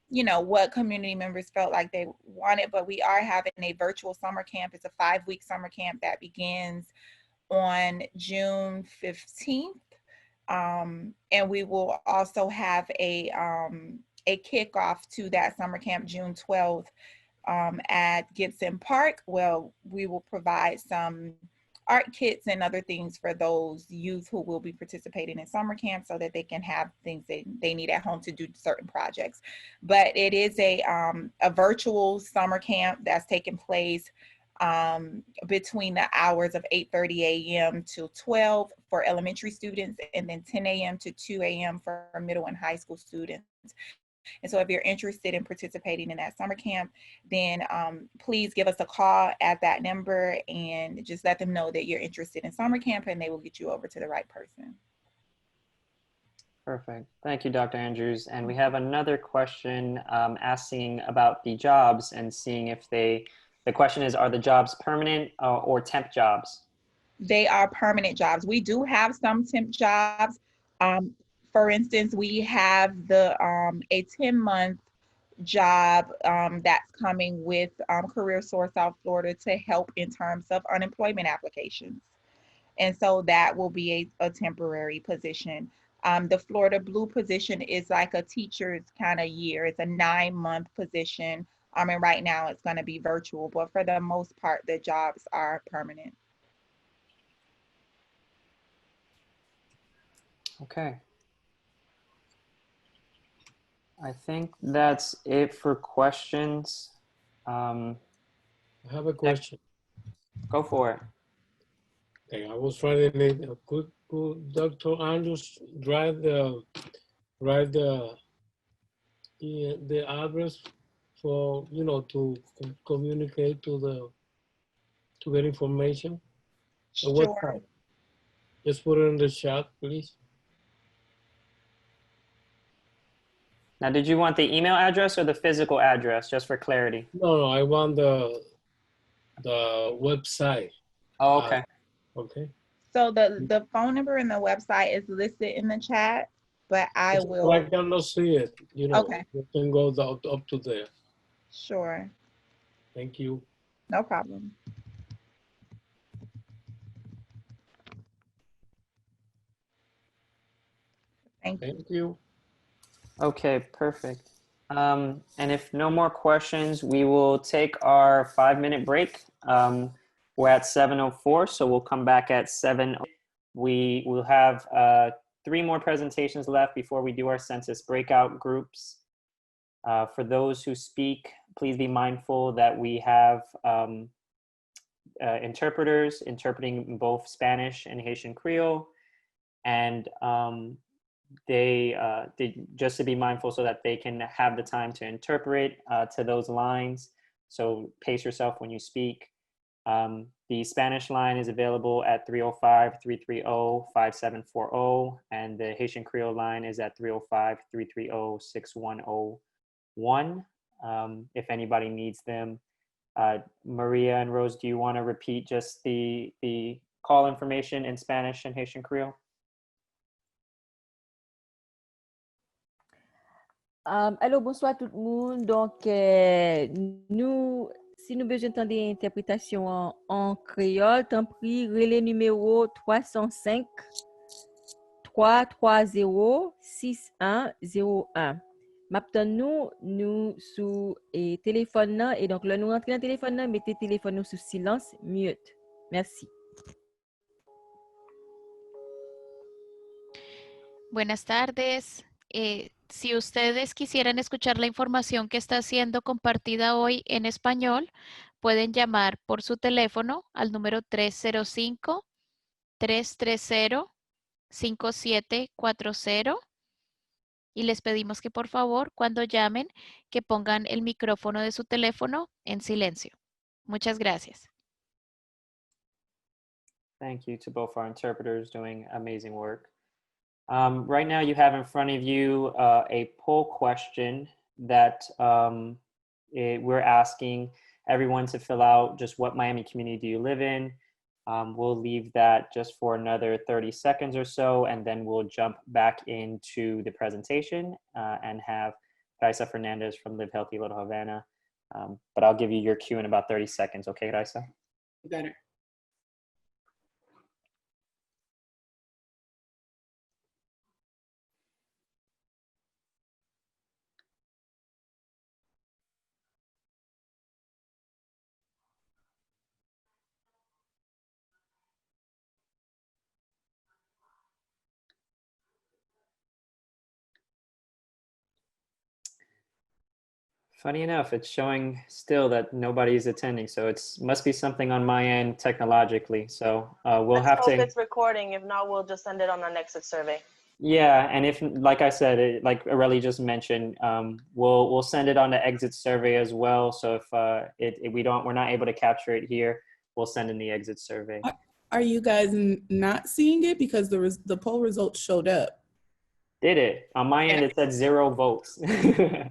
what community members felt like they wanted, but we are having a virtual summer camp. It's a 5-week summer camp that begins on June 15th. And we will also have a kickoff to that summer camp June 12th at Gibson Park. Well, we will provide some art kits and other things for those youth who will be participating in summer camp so that they can have things they need at home to do certain projects. But it is a virtual summer camp that's taking place between the hours of 8:30 a.m. to 12 for elementary students, and then 10 a.m. to 2 a.m. for middle and high school students. And so if you're interested in participating in that summer camp, then please give us a call at that number and just let them know that you're interested in summer camp, and they will get you over to the right person. Perfect. Thank you, Dr. Andrews. And we have another question asking about the jobs and seeing if the question is, are the jobs permanent or temp jobs? They are permanent jobs. We do have some temp jobs. For instance, we have a 10-month job that's coming with Career Source South Florida to help in terms of unemployment applications. And so that will be a temporary position. The Florida Blue position is like a teacher's kind of year. It's a 9-month position. And right now it's going to be virtual, but for the most part, the jobs are permanent. Okay. I think that's it for questions. I have a question. Go for it. Okay, I was trying to could Dr. Andrews write the address for to communicate to get information. Sure. Just put it in the chat, please. Now, did you want the email address or the physical address, just for clarity? No, I want the website. Oh, okay. Okay. So the phone number and the website is listed in the chat, but I will. I cannot see it. Okay. You can go up to there. Sure. Thank you. No problem. Thank you. Okay, perfect. And if no more questions, we will take our 5-minute break. We're at 7:04, so we'll come back at 7:00. We will have 3 more presentations left before we do our census breakout groups. For those who speak, please be mindful that we have interpreters interpreting both Spanish and Haitian Creole, and they just to be mindful so that they can have the time to interpret to those lines. So pace yourself when you speak. The Spanish line is available at 305-330-5740, and the Haitian Creole line is at 305-330-6101. If anybody needs them. Maria and Rose, do you want to repeat just the call information in Spanish and Haitian Creole? Allô, bonsoir tout le monde. Donc, si nous besoin d'entendre des interprétations en créole, tant pis, relais numéro 305 330 6101. Maintenant, nous sous téléphone et donc là nous rentrons dans le téléphone, mettez le téléphone sous silence, mute. Merci. Buenas tardes. Si ustedes quisieran escuchar la información que está siendo compartida hoy en español, pueden llamar por su teléfono al número 305-330-5740 y les pedimos que por favor cuando llamen que pongan el micrófono de su teléfono en silencio. Muchas gracias. Thank you to both our interpreters doing amazing work. Right now you have in front of you a poll question that we're asking everyone to fill out just what Miami community do you live in. We'll leave that just for another 30 seconds or so, and then we'll jump back into the presentation and have Raisa Fernandez from Live Healthy Little Havana. But I'll give you your cue in about 30 seconds. Okay, Raisa? Better. Funny enough, it's showing still that nobody's attending, so it's must be something on my end technologically. So we'll Let's have hope to. it's recording. If not, we'll just send it on the next survey. Yeah, and if, like I said, like Aurelie just mentioned, we'll send it on the exit survey as well. So if we're not able to capture it here, we'll send in the exit survey. Are you guys not seeing it because the poll results showed up? Did it? On my end, it said 0 votes.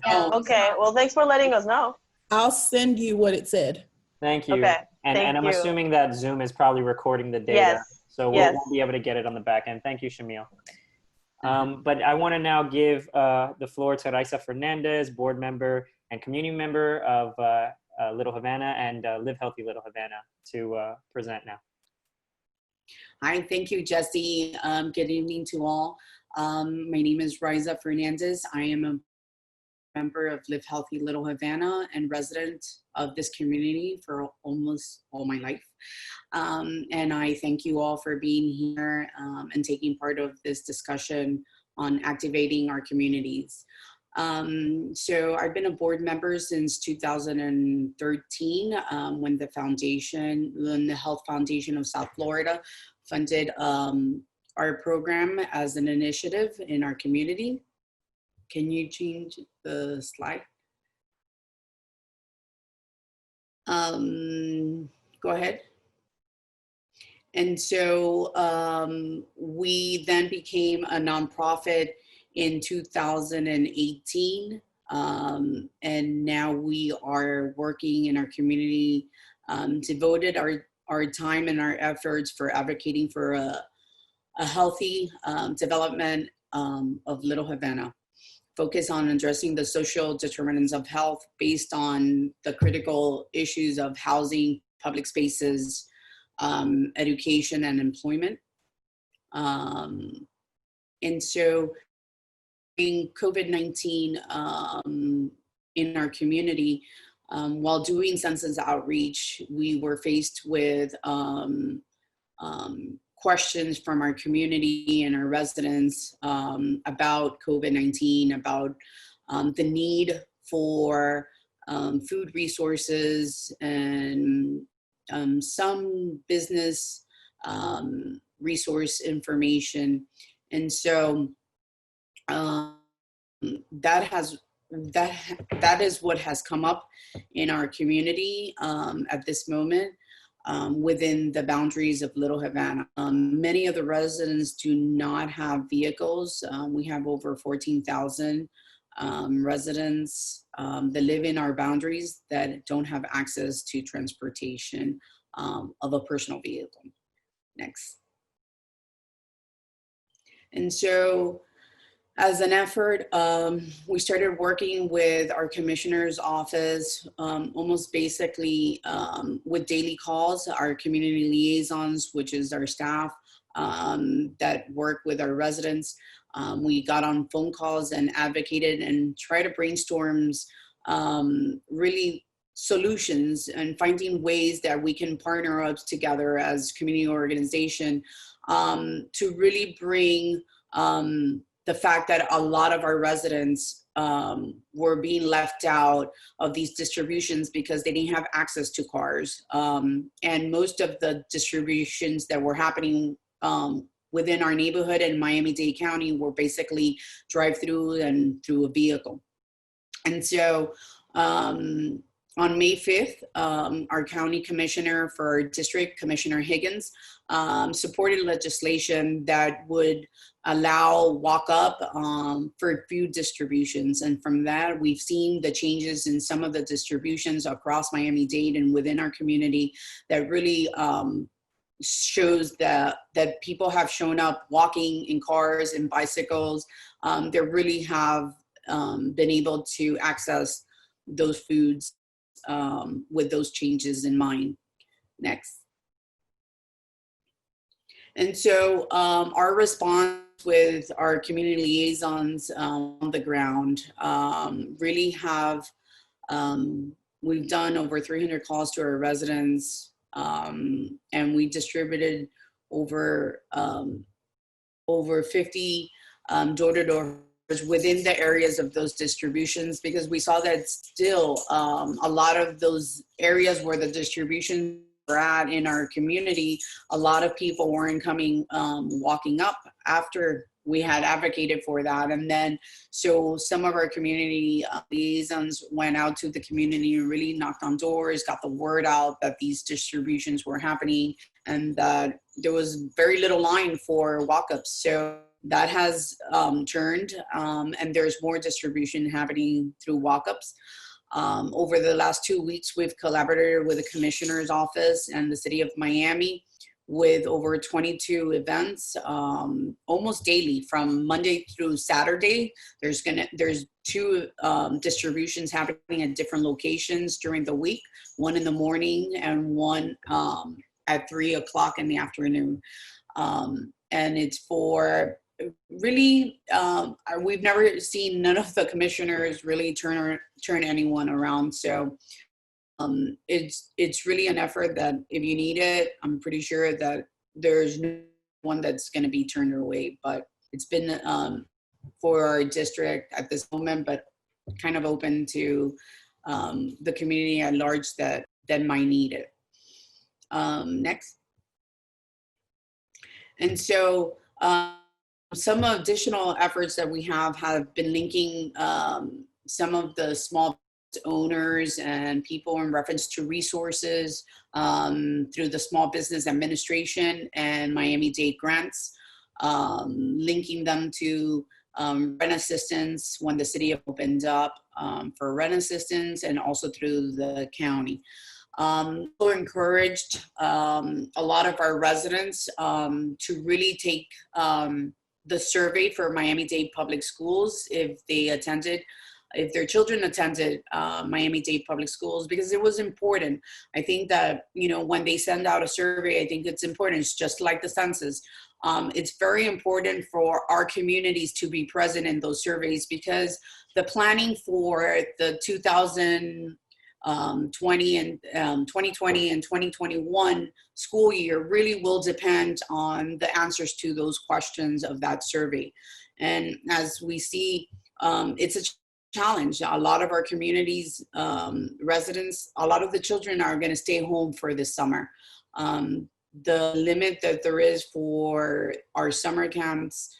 Oh, okay. Well, thanks for letting us know. I'll send you what it said. Thank you. Okay. And I'm assuming that Zoom is probably recording the data. Yes. So we'll be able to get it on the back end. Thank you, Shamil. But I want to now give the floor to Raisa Fernandez, board member and community member of Little Havana and Live Healthy Little Havana to present now. Hi, thank you, Jesse. Good evening to all. My name is Raisa Fernandez. I am a member of Live Healthy Little Havana and resident of this community for almost all my life. And I thank you all for being here and taking part of this discussion on activating our communities. So I've been a board member since 2013 when the Health Foundation of South Florida funded our program as an initiative in our community. Can you change the slide? Go ahead. And so we then became a nonprofit in 2018. And now we are working in our community, devoted our time and our efforts for advocating for a healthy development of Little Havana. Focus on addressing the social determinants of health based on the critical issues of housing, public spaces, education, and employment. And so in COVID-19 in our community, while doing census outreach, we were faced with questions from our community and our residents about COVID-19, about the need for food resources and some business resource information. And so that is what has come up in our community at this moment within the boundaries of Little Havana. Many of the residents do not have vehicles. We have over 14,000 residents that live in our boundaries that don't have access to transportation of a personal vehicle. Next. And so as an effort, we started working with our commissioner's office, almost basically with daily calls, our community liaisons, which is our staff that work with our residents. We got on phone calls and advocated and tried to brainstorm really solutions and finding ways that we can partner up together as community organization to really bring the fact that a lot of our residents were being left out of these distributions because they didn't have access to cars. And most of the distributions that were happening within our neighborhood in Miami-Dade County were basically drive-through and through a vehicle. And so on May 5th, our county commissioner for our district, Commissioner Higgins, supported legislation that would allow walk-up for food distributions. And from that, we've seen the changes in some of the distributions across Miami-Dade and within our community that really shows that people have shown up walking in cars and bicycles. They really have been able to access those foods with those changes in mind. Next. And so our response with our community liaisons on the ground really have, we've done over 300 calls to our residents, and we distributed over 50 door-to-door within the areas of those distributions, because we saw that still a lot of those areas where the distribution were at in our community, a lot of people weren't coming walking up after we had advocated for that. And then so some of our community liaisons went out to the community and really knocked on doors, got the word out that these distributions were happening and that there was very little line for walk-ups. So that has turned, and there's more distribution happening through walk-ups. Over the last 2 weeks, we've collaborated with the Commissioner's Office and the City of Miami with over 22 events, almost daily from Monday through Saturday. There's 2 distributions happening at different locations during the week, one in the morning and one at 3 o'clock in the afternoon. And it's for really, we've never seen none of the commissioners really turn anyone around. So it's really an effort that if you need it, I'm pretty sure that there's no one that's going to be turned away, but it's been for our district at this moment, but kind of open to the community at large that might need it. Next. And so some additional efforts that we have been linking some of the small owners and people in reference to resources through the Small Business Administration and Miami-Dade grants, linking them to rent assistance when the city opens up for rent assistance, and also through the county. We're encouraged a lot of our residents to really take the survey for Miami-Dade Public Schools if their children attended Miami-Dade Public Schools, because it was important. I think that, when they send out a survey, I think it's important. It's just like the census. It's very important for our communities to be present in those surveys, because the planning for the 2000 2020 and 2021 school year really will depend on the answers to those questions of that survey. And as we see, it's a challenge. A lot of our communities, residents, a lot of the children are going to stay home for this summer. The limit that there is for our summer camps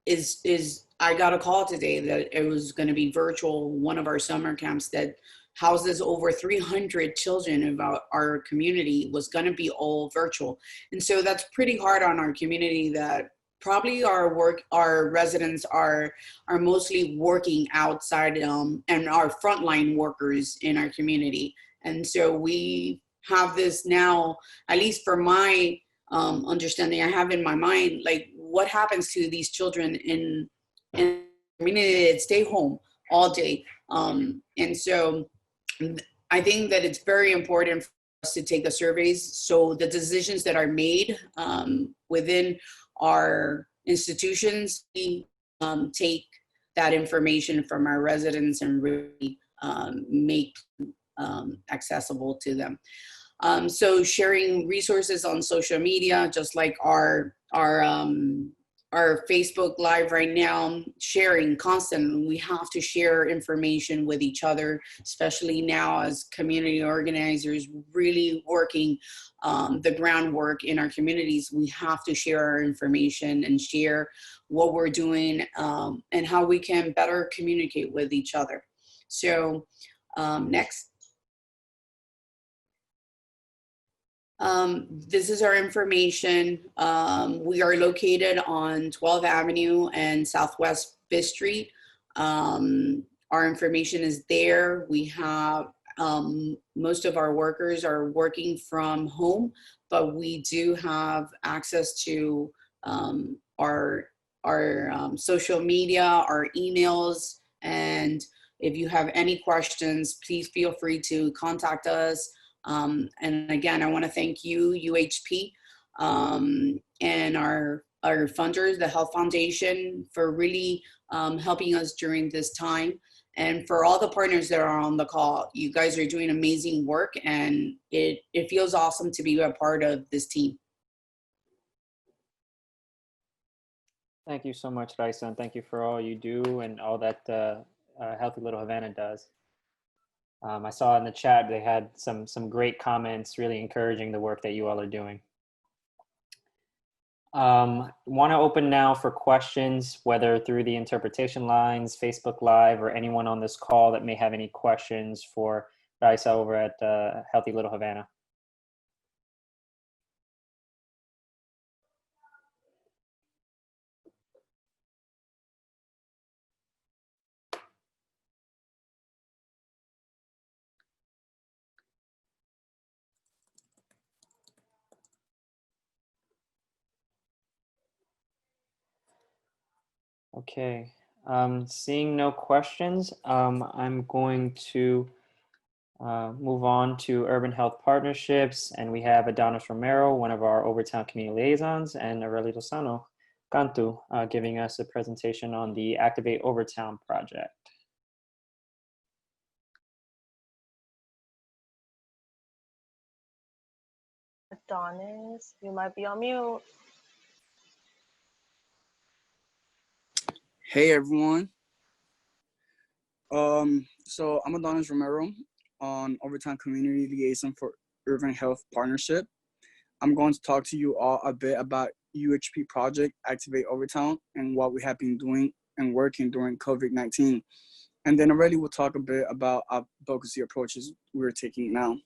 is I got a call today that it was going to be virtual. One of our summer camps that houses over 300 children of our community was going to be all virtual. And so that's pretty hard on our community that probably our residents are mostly working outside and are frontline workers in our community. And so we have this now, at least for my understanding, I have in my mind, like what happens to these children in community that stay home all day. And so I think that it's very important for us to take the surveys. So the decisions that are made within our institutions, we take that information from our residents and really make accessible to them. So sharing resources on social media, just like our Facebook Live right now, sharing constantly. We have to share information with each other, especially now as community organizers really working the groundwork in our communities. We have to share our information and share what we're doing and how we can better communicate with each other. So next. This is our information. We are located on 12th Avenue and Southwest 5th Street. Our information is there. We have, most of our workers are working from home, but we do have access to our social media, our emails, and if you have any questions, please feel free to contact us. And again, I want to thank you, UHP, and our funders, the Health Foundation, for really helping us during this time. And for all the partners that are on the call, you guys are doing amazing work, and it feels awesome to be a part of this team. Thank you so much, Raisa, and thank you for all you do and all that Healthy Little Havana does. I saw in the chat they had some great comments, really encouraging the work that you all are doing. Want to open now for questions, whether through the interpretation lines, Facebook Live, or anyone on this call that may have any questions for Raisa over at Healthy Little Havana. Okay, seeing no questions, I'm going to move on to Urban Health Partnerships, and we have Adonis Romero, one of our Overtown Community Liaisons, and Aurelio Lozano Cantu giving us a presentation on the Activate Overtown project. Adonis, you might be on mute. Hey everyone. So I'm Adonis Romero on Overtown Community Liaison for Urban Health Partnership. I'm going to talk to you all a bit about UHP project Activate Overtown and what we have been doing and working during COVID-19. And then Aurelie will talk a bit about our advocacy approaches we're taking now.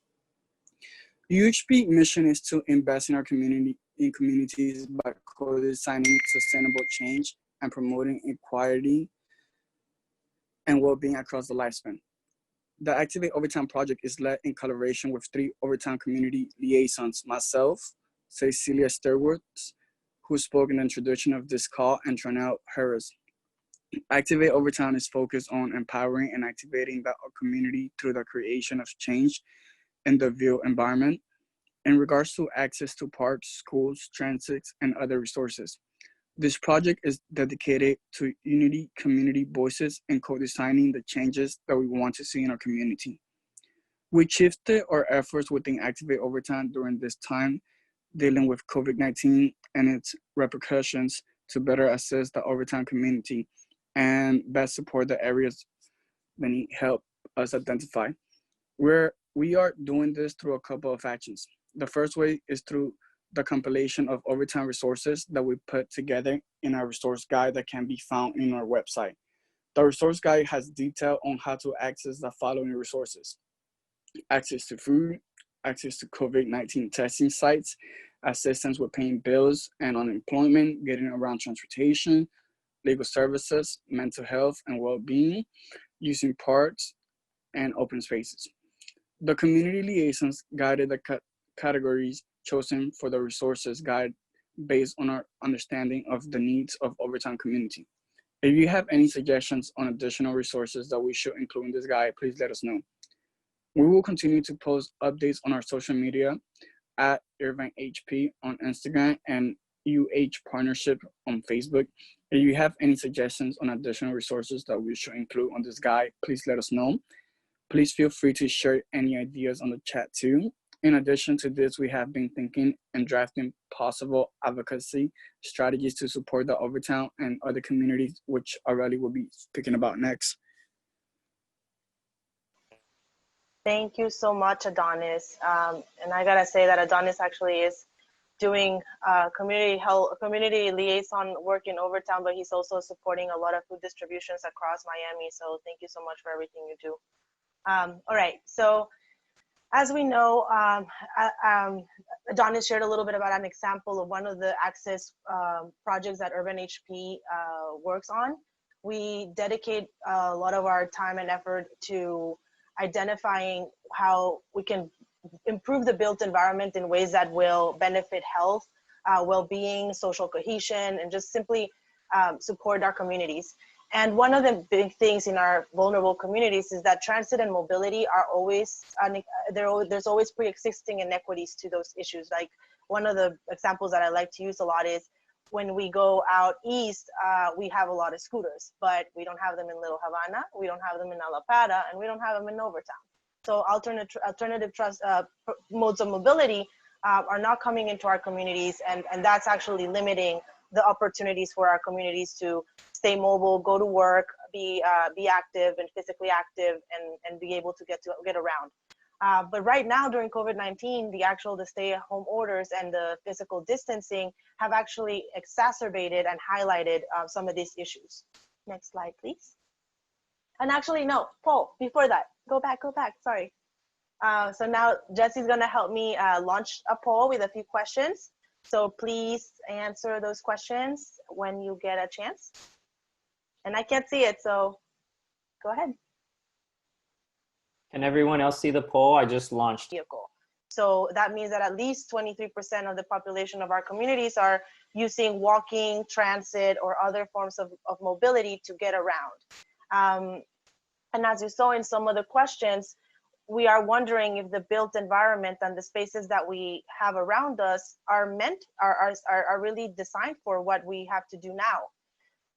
UHP mission is to invest in our communities by co-designing sustainable change and promoting equality and well-being across the lifespan. The Activate Overtown project is led in collaboration with 3 Overtown community liaisons, myself, Cecilia Sturworth, who spoke in the introduction of this call, and Tronell Harris. Activate Overtown is focused on empowering and activating the community through the creation of change in the built environment in regards to access to parks, schools, transits, and other resources. This project is dedicated to unity community voices and co-designing the changes that we want to see in our community. We shifted our efforts within Activate Overtown during this time, dealing with COVID-19 and its repercussions to better assess the Overtown community and best support the areas that need help us identify. We are doing this through a couple of actions. The first way is through the compilation of Overtown resources that we put together in our resource guide that can be found in our website. The resource guide has detail on how to access the following resources: access to food, access to COVID-19 testing sites, assistance with paying bills and unemployment, getting around transportation, legal services, mental health and well-being, using parks, and open spaces. The community liaisons guided the categories chosen for the resources guide based on our understanding of the needs of Overtown community. If you have any suggestions on additional resources that we should include in this guide, please let us know. We will continue to post updates on our social media at Irvine HP on Instagram and UH Partnership on Facebook. If you have any suggestions on additional resources that we should include on this guide, please let us know. Please feel free to share any ideas on the chat too. In addition to this, we have been thinking and drafting possible advocacy strategies to support the Overtown and other communities, which Aurelie will be speaking about next. Thank you so much, Adonis. And I gotta say that Adonis actually is doing community liaison work in Overtown, but he's also supporting a lot of food distributions across Miami. So thank you so much for everything you do. All right, so as we know, Adonis shared a little bit about an example of one of the access projects that Urban HP works on. We dedicate a lot of our time and effort to identifying how we can improve the built environment in ways that will benefit health, well-being, social cohesion, and just simply support our communities. And one of the big things in our vulnerable communities is that transit and mobility are always, there's always pre-existing inequities to those issues. Like one of the examples that I like to use a lot is when we go out east, we have a lot of scooters, but we don't have them in Little Havana, we don't have them in Allapattah, and we don't have them in Overtown. So alternative modes of mobility are not coming into our communities, and that's actually limiting the opportunities for our communities to stay mobile, go to work, be active and physically active, and be able to get around. But right now during COVID-19, the stay-at-home orders and the physical distancing have actually exacerbated and highlighted some of these issues. Next slide, please. And actually, no, Paul, before that, go back, sorry. So now Jesse's gonna help me launch a poll with a few questions. So please answer those questions when you get a chance. And I can't see it, so go ahead. Can everyone else see the poll? I just launched. Vehicle. So that means that at least 23% of the population of our communities are using walking, transit, or other forms of mobility to get around. And as you saw in some of the questions, we are wondering if the built environment and the spaces that we have around us are really designed for what we have to do now.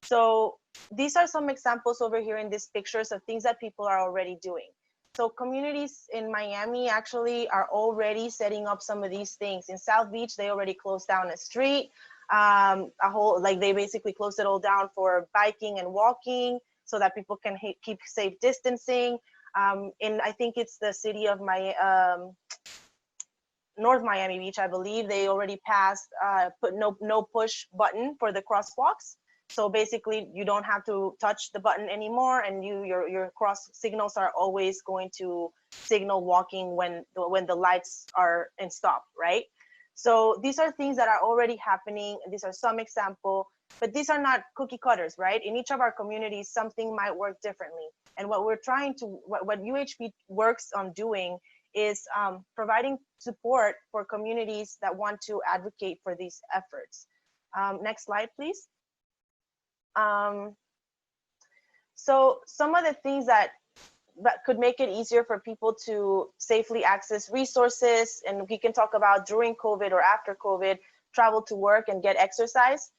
So these are some examples over here in these pictures of things that people are already doing. So communities in Miami actually are already setting up some of these things. In South Beach, they already closed down a street, they basically closed it all down for biking and walking so that people can keep safe distancing. I think it's the city of North Miami Beach, I believe, they already passed put no push button for the crosswalks. So basically you don't have to touch the button anymore, and your cross signals are always going to signal walking when the lights are in stop, right? So these are things that are already happening. These are some example, but these are not cookie cutters, right? In each of our communities, something might work differently. And what what UHP works on doing is providing support for communities that want to advocate for these efforts. Next slide, please. So some of the things that could make it easier for people to safely access resources, and we can talk about during COVID or after COVID, travel to work and get exercise.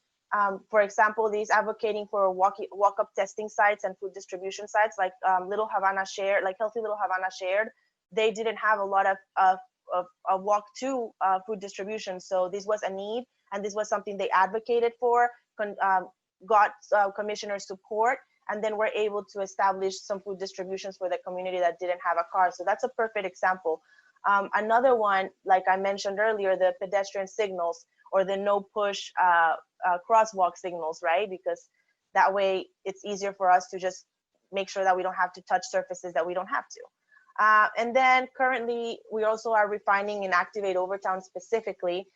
For example, these advocating for walk-up testing sites and food distribution sites, like Little Havana shared, like Healthy Little Havana shared. They didn't have a lot of walk-to food distribution, so this was a need, and this was something they advocated for, got commissioner support, and then were able to establish some food distributions for the community that didn't have a car. So that's a perfect example. Another one, like I mentioned earlier, the pedestrian signals or the no push crosswalk signals, right? Because that way it's easier for us to just make sure that we don't have to touch surfaces that we don't have to. And then currently we also are refining in Activate Overtown specifically.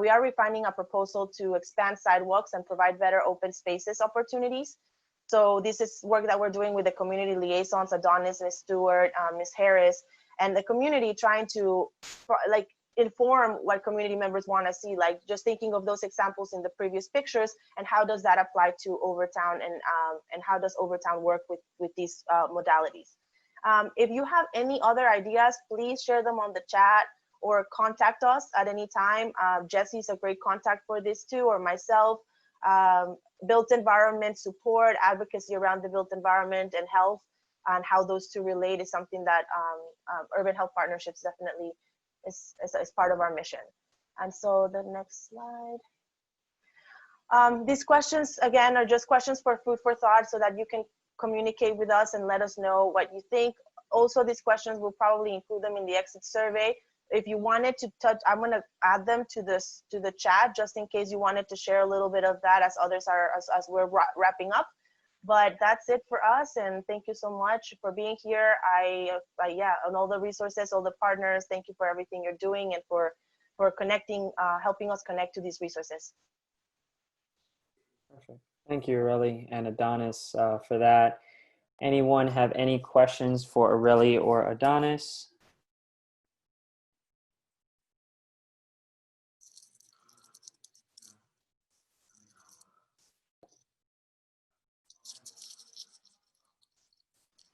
We are refining a proposal to expand sidewalks and provide better open spaces opportunities. So this is work that we're doing with the community liaisons, Adonis, Ms. Stewart, Ms. Harris, and the community, trying to like inform what community members want to see, like just thinking of those examples in the previous pictures and how does that apply to Overtown, and how does Overtown work with these modalities. If you have any other ideas, please share them on the chat or contact us at any time. Jesse's a great contact for this too, or myself. Built environment support, advocacy around the built environment and health, and how those two relate is something that Urban Health Partnerships definitely is part of our mission. And so the next slide. These questions, again, are just questions for food for thought so that you can communicate with us and let us know what you think. Also, these questions, we'll probably include them in the exit survey. If you wanted to touch, I'm going to add them to the chat just in case you wanted to share a little bit of that as others are, as we're wrapping up. But that's it for us, and thank you so much for being here. Yeah, on all the resources, all the partners, thank you for everything you're doing and for connecting, helping us connect to these resources. Perfect. Thank you, Aurelie and Adonis, for that. Anyone have any questions for Aurelie or Adonis?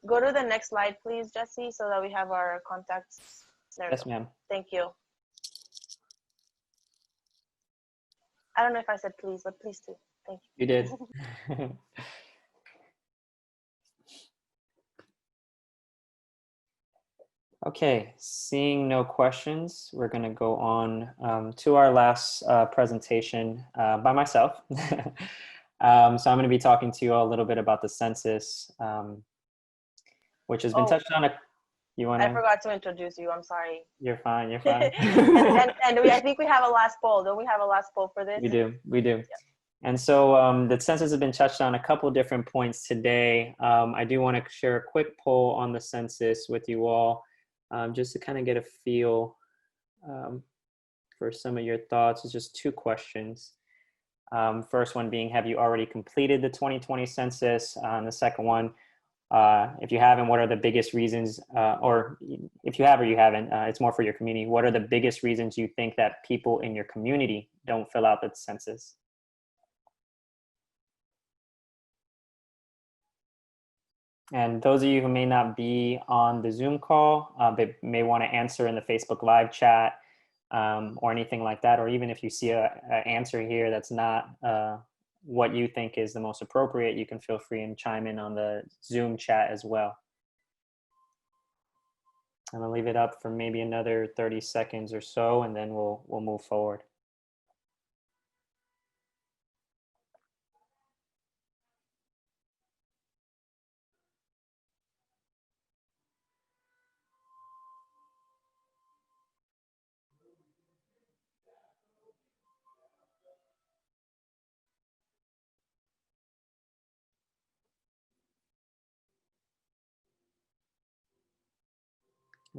Go to the next slide, please, Jesse, so that we have our contacts. There Yes, ma'am. Thank you. I don't know if I said please, but please do. Thank you. You did. Okay, seeing no questions, we're going to go on to our last presentation by myself. So I'm going to be talking to you all a little bit about the census, which has been touched on. I forgot to introduce you. I'm sorry. You're fine. You're fine. and I think we have a last poll. Don't we have a last poll for this? We do. We do. Yeah. And so the census has been touched on a couple different points today. I do want to share a quick poll on the census with you all, just to kind of get a feel for some of your thoughts. It's just 2 questions. First one being, have you already completed the 2020 census? And the second one, if you haven't, what are the biggest reasons, or if you have or you haven't, it's more for your community. What are the biggest reasons you think that people in your community don't fill out the census? And those of you who may not be on the Zoom call, they may want to answer in the Facebook Live chat or anything like that. Or even if you see an answer here that's not what you think is the most appropriate, you can feel free and chime in on the Zoom chat as well. I'm gonna leave it up for maybe another 30 seconds or so, and then we'll move forward.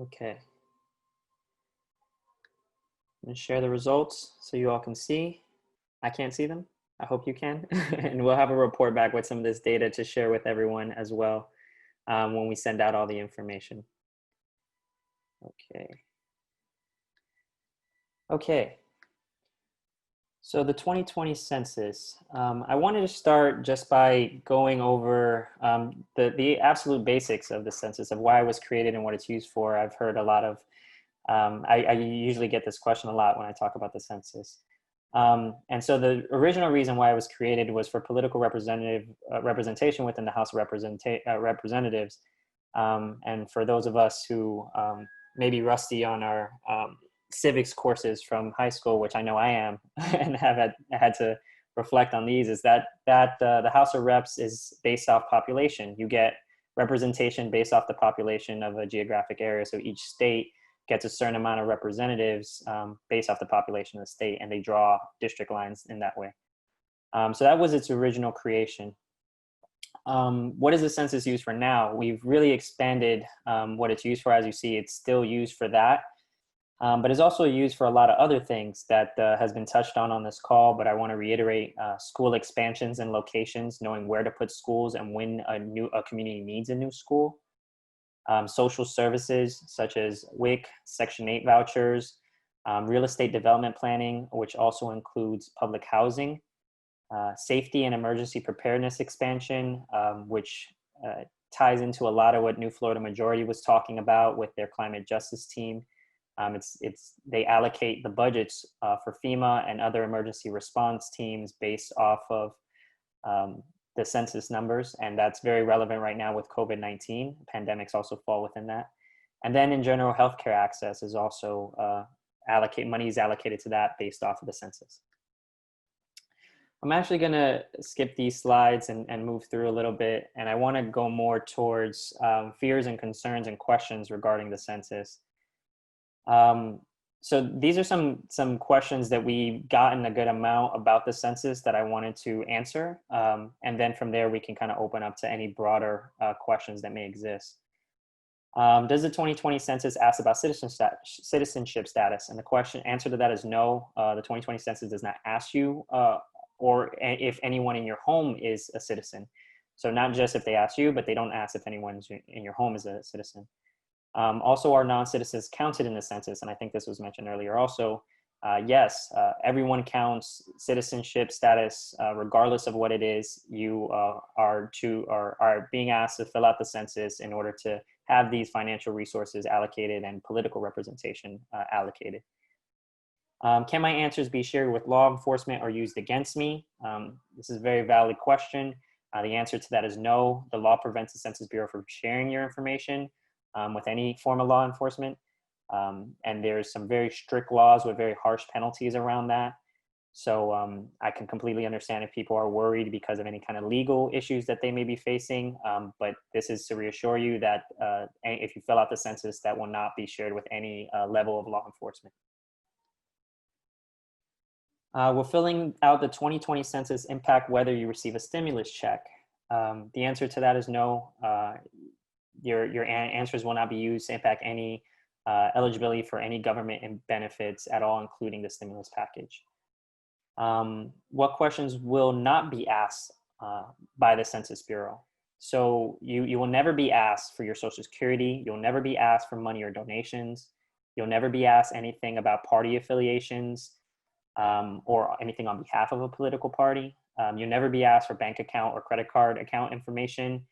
Okay. I'm gonna share the results so you all can see. I can't see them. I hope you can. And we'll have a report back with some of this data to share with everyone as well when we send out all the information. Okay. Okay. So the 2020 census, I wanted to start just by going over the absolute basics of the census, of why it was created and what it's used for. I've heard a lot of, I usually get this question a lot when I talk about the census. And so the original reason why it was created was for political representation within the House of Representatives. And for those of us who may be rusty on our civics courses from high school, which I know I am, and have had to reflect on these, is that the House of Reps is based off population. You get representation based off the population of a geographic area. So each state gets a certain amount of representatives based off the population of the state, and they draw district lines in that way. So that was its original creation. What is the census used for now? We've really expanded what it's used for. As you see, it's still used for that, but it's also used for a lot of other things that has been touched on this call, but I want to reiterate: school expansions and locations, knowing where to put schools and when a community needs a new school. Social services such as WIC, Section 8 vouchers, real estate development planning, which also includes public housing, safety and emergency preparedness expansion, which ties into a lot of what New Florida Majority was talking about with their climate justice team. They allocate the budgets for FEMA and other emergency response teams based off of the census numbers, and that's very relevant right now with COVID-19. Pandemics also fall within that. And then in general, healthcare access is also money is allocated to that based off of the census. I'm actually gonna skip these slides and move through a little bit, and I wanna go more towards fears and concerns and questions regarding the census. So these are some questions that we've gotten a good amount about the census that I wanted to answer. And then from there, we can kind of open up to any broader questions that may exist. Does the 2020 census ask about citizenship status? And the answer to that is no. The 2020 census does not ask you or if anyone in your home is a citizen. So not just if they ask you, but they don't ask if anyone in your home is a citizen. Also, are non-citizens counted in the census? And I think this was mentioned earlier also. Yes, everyone counts. Citizenship status, regardless of what it is, you are being asked to fill out the census in order to have these financial resources allocated and political representation allocated. Can my answers be shared with law enforcement or used against me? This is a very valid question. The answer to that is no. The law prevents the Census Bureau from sharing your information with any form of law enforcement. And there's some very strict laws with very harsh penalties around that. So I can completely understand if people are worried because of any kind of legal issues that they may be facing. But this is to reassure you that if you fill out the census, that will not be shared with any level of law enforcement. Will filling out the 2020 census impact whether you receive a stimulus check? The answer to that is no. Your answers will not be used to impact any eligibility for any government benefits at all, including the stimulus package. What questions will not be asked by the Census Bureau? So you will never be asked for your Social Security. You'll never be asked for money or donations. You'll never be asked anything about party affiliations or anything on behalf of a political party. You'll never be asked for bank account or credit card account information.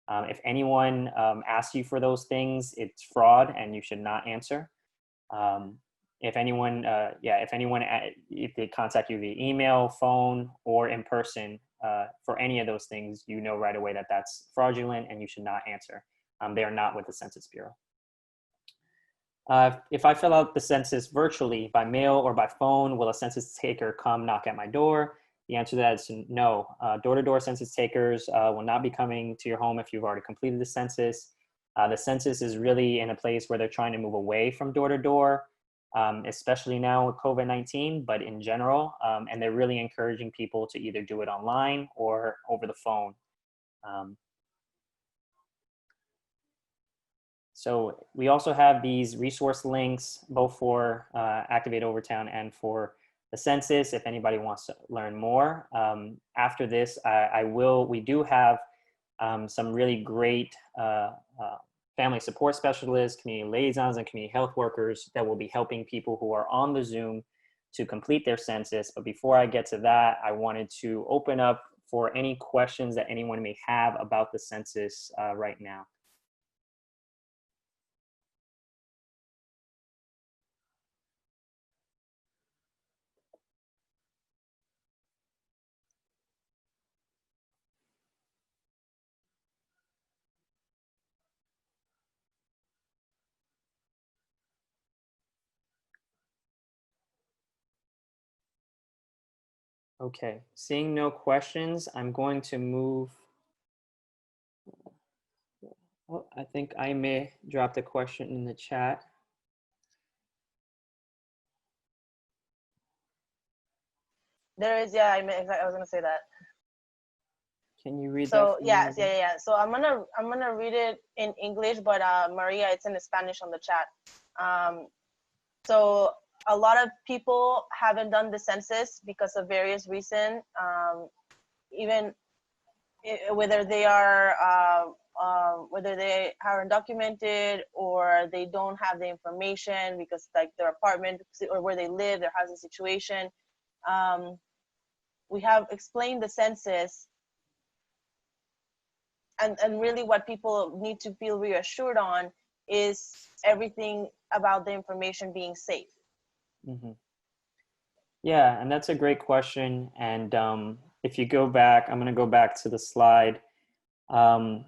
If anyone asks you for those things, it's fraud and you should not answer. If they contact you via email, phone, or in person for any of those things, you know right away that that's fraudulent and you should not answer. They are not with the Census Bureau. If I fill out the census virtually by mail or by phone, will a census taker come knock at my door? The answer to that is no. Door-to-door census takers will not be coming to your home if you've already completed the census. The census is really in a place where they're trying to move away from door-to-door, especially now with COVID-19, but in general, and they're really encouraging people to either do it online or over the phone. So we also have these resource links, both for Activate Overtown and for the census, if anybody wants to learn more. After this, we do have some really great family support specialists, community liaisons, and community health workers that will be helping people who are on the Zoom to complete their census. But before I get to that, I wanted to open up for any questions that anyone may have about the census right now. Okay, seeing no questions, I'm going to move. Oh, I think I may drop the question in the chat. There is, yeah, I was gonna say that. Can you read that? So yes, yeah. So I'm gonna read it in English, but Maria, it's in Spanish on the chat. So a lot of people haven't done the census because of various reasons, even whether they are undocumented or they don't have the information because like their apartment or where they live, their housing situation. We have explained the census. And really what people need to feel reassured on is everything about the information being safe. Mm-hmm. Yeah, and that's a great question. And if you go back, I'm going to go back to the slide. The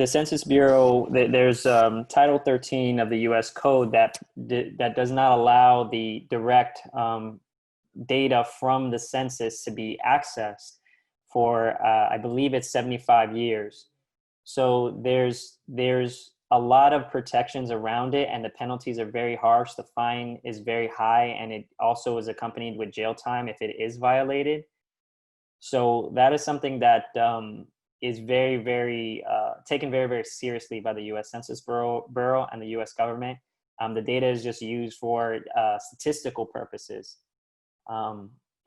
Census Bureau, there's Title 13 of the U.S. Code that does not allow the direct data from the census to be accessed for, I believe it's 75 years. So there's a lot of protections around it, and the penalties are very harsh. The fine is very high, and it also is accompanied with jail time if it is violated. So that is something that is very, very taken very, very seriously by the U.S. Census Bureau and the U.S. government. The data is just used for statistical purposes.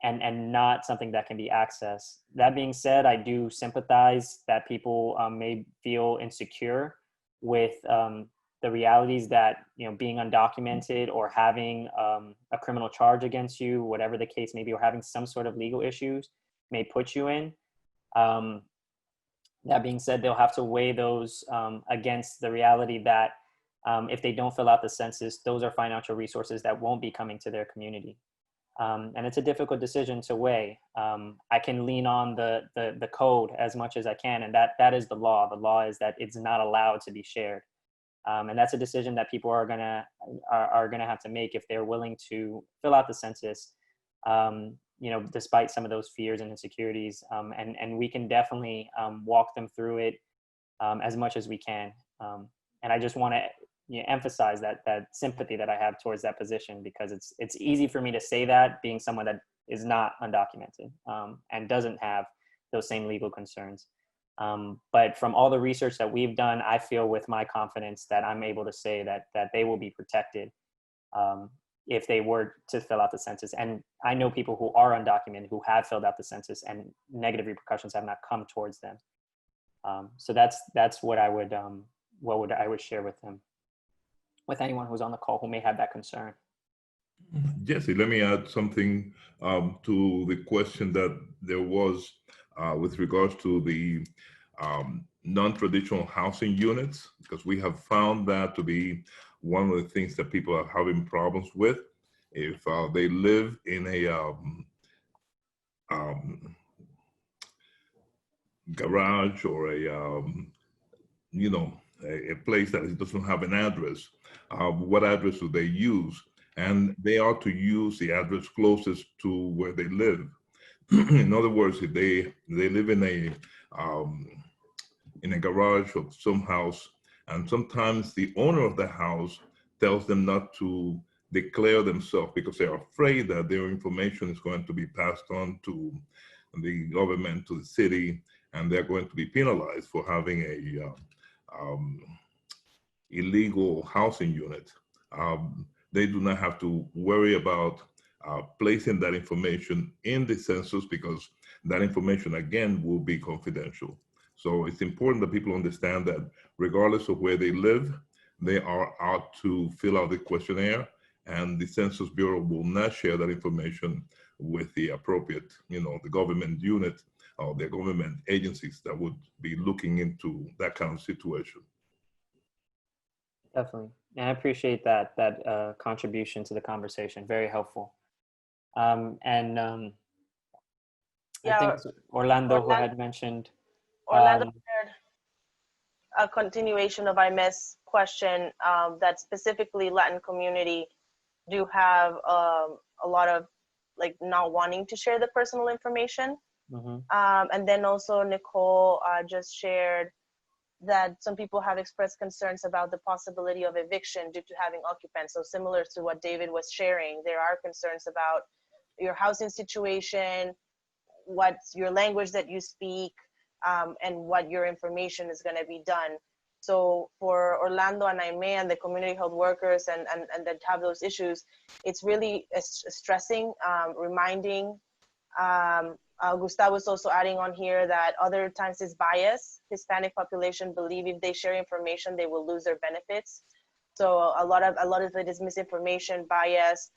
And not something that can be accessed. That being said, I do sympathize that people may feel insecure with the realities that, being undocumented or having a criminal charge against you, whatever the case may be, or having some sort of legal issues may put you in. That being said, they'll have to weigh those against the reality that if they don't fill out the census, those are financial resources that won't be coming to their community. And it's a difficult decision to weigh. I can lean on the code as much as I can, and that is the law. The law is that it's not allowed to be shared, and that's a decision that people are gonna have to make if they're willing to fill out the census. Despite some of those fears and insecurities, and we can definitely walk them through it as much as we can. And I just want to emphasize that sympathy that I have towards that position, because it's easy for me to say that, being someone that is not undocumented and doesn't have those same legal concerns. But from all the research that we've done, I feel with my confidence that I'm able to say that they will be protected if they were to fill out the census. And I know people who are undocumented who have filled out the census and negative repercussions have not come towards them. So that's what I would share with them, with anyone who's on the call who may have that concern. Jesse, let me add something to the question that there was with regards to the non-traditional housing units, because we have found that to be one of the things that people are having problems with. If they live in a garage or a place that doesn't have an address, what address do they use? And they are to use the address closest to where they live. In other words, if they live in a garage of some house, and sometimes the owner of the house tells them not to declare themselves because they are afraid that their information is going to be passed on to the government, to the city, and they're going to be penalized for having a illegal housing unit. They do not have to worry about placing that information in the census, because that information, again, will be confidential. So it's important that people understand that regardless of where they live, they are out to fill out the questionnaire, and the Census Bureau will not share that information with the appropriate, the government unit or the government agencies that would be looking into that kind of situation. Definitely. And I appreciate that contribution to the conversation. Very helpful. I think Orlando who had mentioned. Orlando shared a continuation of IME's question that specifically Latin community do have a lot of like not wanting to share the personal information. Mm-hmm. And then also Nicole just shared that some people have expressed concerns about the possibility of eviction due to having occupants. So similar to what David was sharing, there are concerns about your housing situation, what's your language that you speak, and what your information is going to be done. So for Orlando and Aime and the community health workers and that have those issues, it's really stressing, reminding. Gustavo is also adding on here that other times is bias. Hispanic population believe if they share information, they will lose their benefits. So a lot of it is misinformation, bias.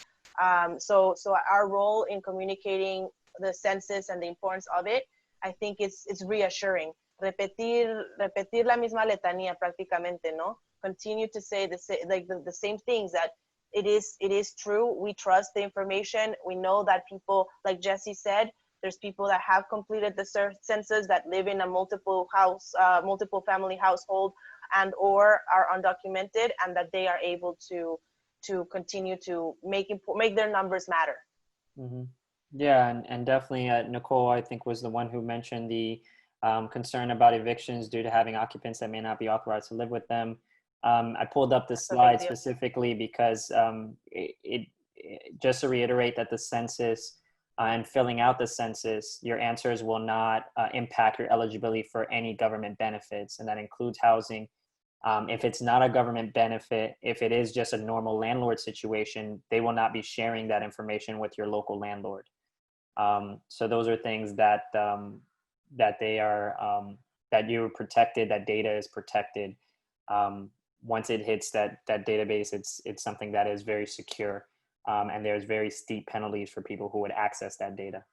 So our role in communicating the census and the importance of it, I think it's reassuring. Repetir la misma letanía prácticamente, ¿no? Continue to say the same things, that it is true. We trust the information. We know that people, like Jesse said, there's people that have completed the census that live in a multiple family household and or are undocumented, and that they are able to continue to make their numbers matter. Mm-hmm. Yeah, and definitely Nicole, I think, was the one who mentioned the concern about evictions due to having occupants that may not be authorized to live with them. I pulled up this slide specifically because it just to reiterate that the census and filling out the census, your answers will not impact your eligibility for any government benefits, and that includes housing. If it's not a government benefit, if it is just a normal landlord situation, they will not be sharing that information with your local landlord. So those are things that that they are that you're protected, that data is protected. Once it hits that database, it's something that is very secure, and there's very steep penalties for people who would access that data.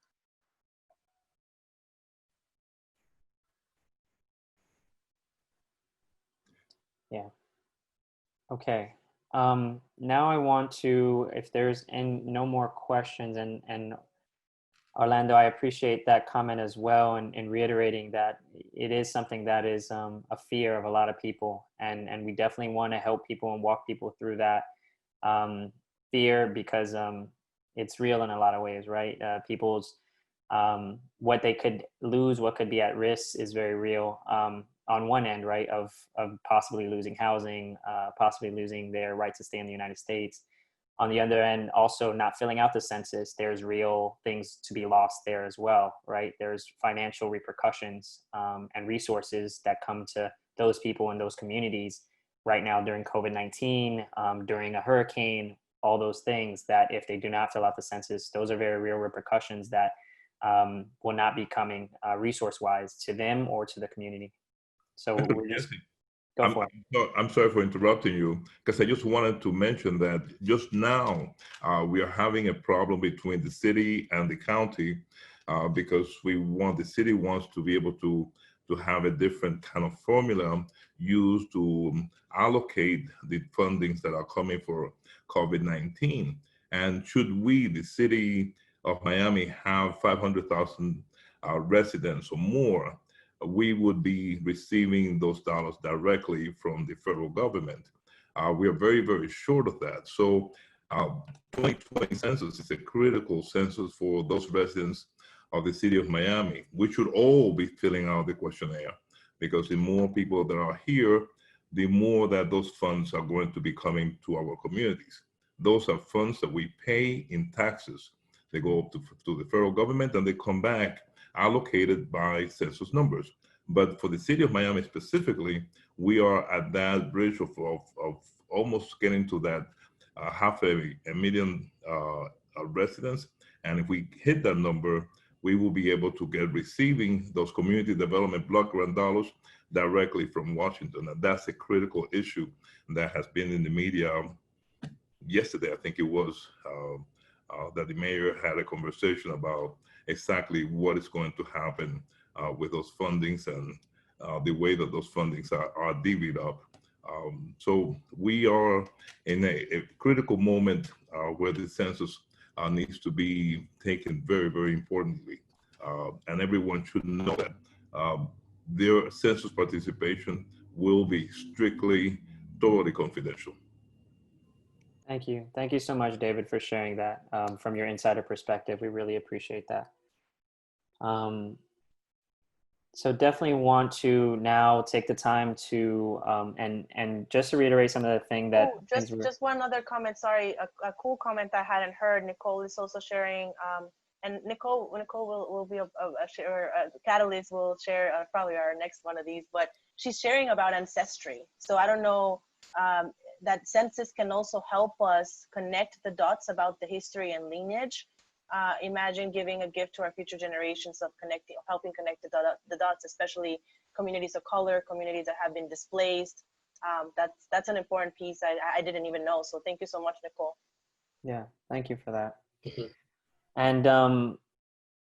Yeah. Okay. Now I want to, if there's no more questions, and Orlando, I appreciate that comment as well, and reiterating that it is something that is a fear of a lot of people, and we definitely want to help people and walk people through that fear, because it's real in a lot of ways, right? People's what they could lose, what could be at risk, is very real. On one end, right, of possibly losing housing, possibly losing their right to stay in the United States. On the other end, also not filling out the census, there's real things to be lost there as well, right? There's financial repercussions and resources that come to those people in those communities right now during COVID-19, during a hurricane, all those things that if they do not fill out the census, those are very real repercussions that will not be coming resource-wise to them or to the community. So we're just... I'm sorry for interrupting you, because I just wanted to mention that just now we are having a problem between the city and the county because the city wants to be able to have a different kind of formula used to allocate the fundings that are coming for COVID-19. And should we, the city of Miami, have 500,000 residents or more, we would be receiving those dollars directly from the federal government. We are very, very short of that. So 2020 census is a critical census for those residents of the city of Miami. We should all be filling out the questionnaire, because the more people that are here, the more that those funds are going to be coming to our communities. Those are funds that we pay in taxes. They go up to the federal government and they come back allocated by census numbers. But for the city of Miami specifically, we are at that bridge of almost getting to that 500,000 residents. And if we hit that number, we will be able to get receiving those community development block grant dollars directly from Washington. And that's a critical issue that has been in the media. Yesterday, I think it was, that the mayor had a conversation about exactly what is going to happen with those fundings and the way that those fundings are divvied up. So we are in a critical moment where the census needs to be taken very, very importantly. And everyone should know that their census participation will be strictly, totally confidential. Thank you. Thank you so much, David, for sharing that from your insider perspective. We really appreciate that. So definitely want to now take the time to, and just to reiterate some of the thing that- just one other comment, sorry, a cool comment I hadn't heard. Nicole is also sharing, and Nicole will be a Catalyst will share probably our next one of these, but she's sharing about ancestry. So I don't know, that Census can also help us connect the dots about the history and lineage. Imagine giving a gift to our future generations of helping connect the dots, especially communities of color, communities that have been displaced. That's an important piece I didn't even know. So thank you so much, Nicole. Yeah, thank you for that. And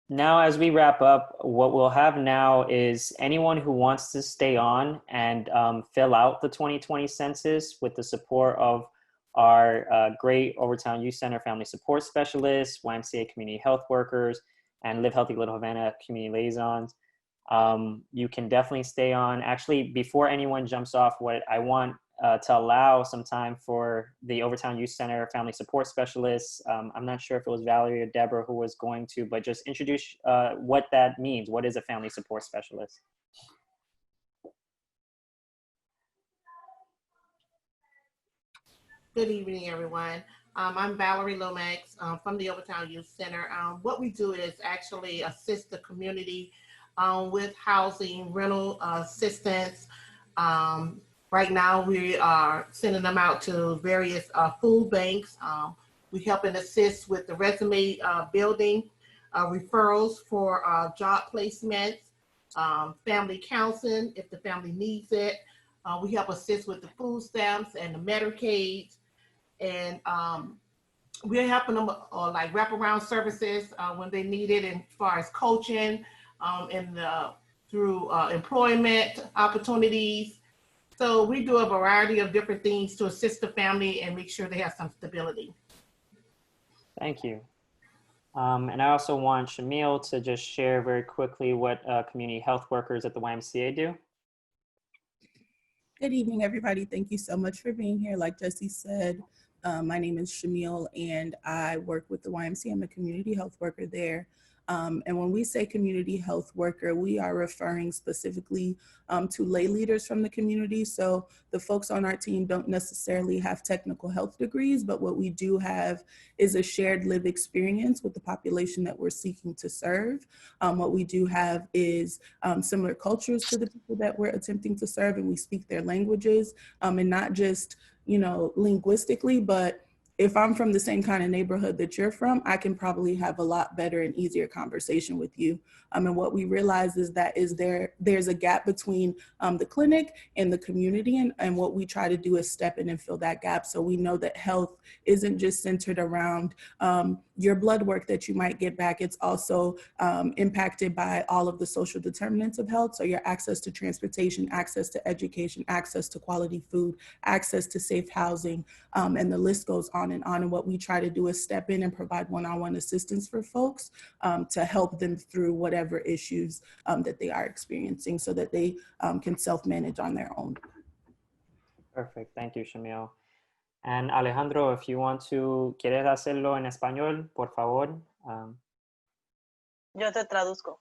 now as we wrap up, what we'll have now is anyone who wants to stay on and fill out the 2020 census with the support of our great Overtown Youth Center family support specialists, YMCA community health workers, and Live Healthy Little Havana community liaisons. You can definitely stay on. Actually, before anyone jumps off, what I want to allow some time for the Overtown Youth Center family support specialists. I'm not sure if it was Valerie or Deborah who was going to, but just introduce what that means. What is a family support specialist? Good evening, everyone. I'm Valerie Lomax from the Overtown Youth Center. What we do is actually assist the community with housing, rental assistance. Right now, we are sending them out to various food banks. We help and assist with the resume building, referrals for job placements, family counseling if the family needs it. We help assist with the food stamps and the Medicaid. And we're helping them like wraparound services when they need it, as far as coaching and through employment opportunities. So we do a variety of different things to assist the family and make sure they have some stability. Thank you. And I also want Shamil to just share very quickly what community health workers at the YMCA do. Good evening, everybody. Thank you so much for being here. Like Jesse said, my name is Shamil and I work with the YMCA. I'm a community health worker there. And when we say community health worker, we are referring specifically to lay leaders from the community. So the folks on our team don't necessarily have technical health degrees, but what we do have is a shared lived experience with the population that we're seeking to serve. What we do have is similar cultures to the people that we're attempting to serve, and we speak their languages, and not just, you know, linguistically, but if I'm from the same kind of neighborhood that you're from, I can probably have a lot better and easier conversation with you. And what we realize is that there's a gap between the clinic and the community, and what we try to do is step in and fill that gap. So we know that health isn't just centered around your blood work that you might get back. It's also impacted by all of the social determinants of health. So your access to transportation, access to education, access to quality food, access to safe housing, and the list goes on and on. And what we try to do is step in and provide one-on-one assistance for folks to help them through whatever issues that they are experiencing so that they can self-manage on their own. Perfect. Thank you, Shamil. And Alejandro, if you want to, ¿quieres hacerlo en español, por favor? Yo te traduzco.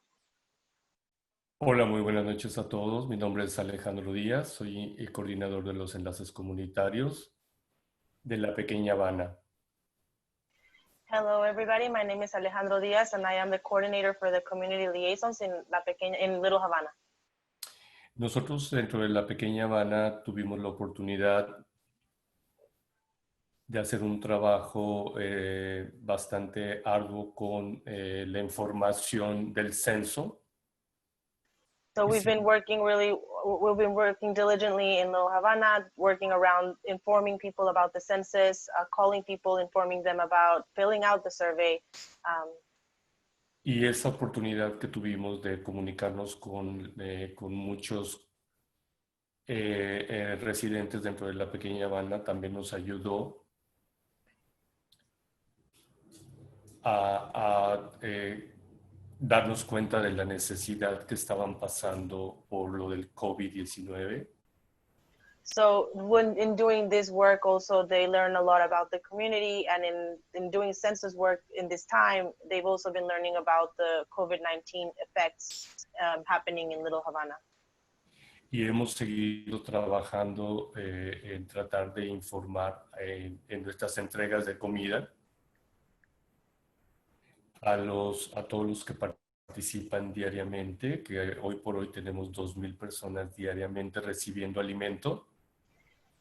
Hola, muy buenas noches a todos. Mi nombre es Alejandro Díaz. Soy el coordinador de los enlaces comunitarios de la Pequeña Habana. Hello, everybody. My name is Alejandro Diaz, and I am the coordinator for the community liaisons in Little Havana. Nosotros dentro de la Pequeña Habana tuvimos la oportunidad de hacer un trabajo bastante arduo con la información del censo. So we've been working diligently in Little Havana, working around informing people about the census, calling people, informing them about filling out the survey. Y esa oportunidad que tuvimos de comunicarnos con muchos residentes dentro de la Pequeña Habana también nos ayudó a darnos cuenta de la necesidad que estaban pasando por lo del COVID-19. So when in doing this work also, they learn a lot about the community, and in doing census work in this time, they've also been learning about the COVID-19 effects happening in Little Havana. Y hemos seguido trabajando en tratar de informar en nuestras entregas de comida a todos los que participan diariamente, que hoy por hoy tenemos 2,000 personas diariamente recibiendo alimento.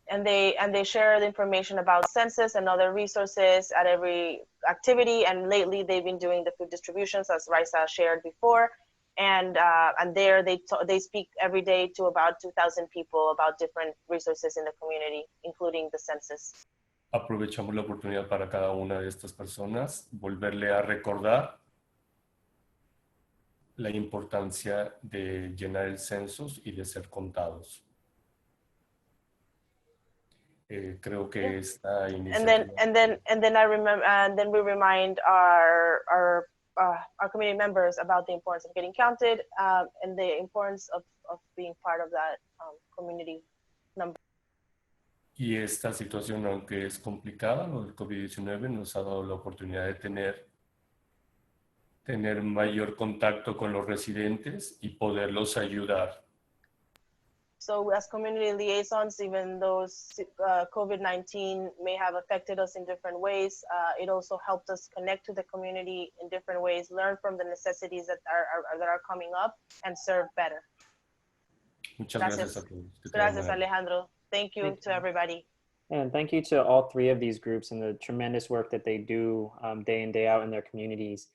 And they share the information about census and other resources at every activity. And lately they've been doing the food distributions, as Raisa shared before. And there they speak every day to about 2,000 people about different resources in the community, including the census. Aprovechamos la oportunidad para cada una de estas personas volverle a recordar la importancia de llenar el censo y de ser contados. Creo que esta iniciativa. And then I remember, and then we remind our community members about the importance of getting counted and the importance of being part of that community number. Y esta situación, aunque es complicada, el COVID-19 nos ha dado la oportunidad de tener mayor contacto con los residentes y poderlos ayudar. So as community liaisons, even though COVID-19 may have affected us in different ways, it also helped us connect to the community in different ways, learn from the necessities that are coming up, and serve better. Muchas gracias a todos. Gracias, Alejandro. Thank you to everybody. And thank you to all three of these groups and the tremendous work that they do day in, day out in their communities.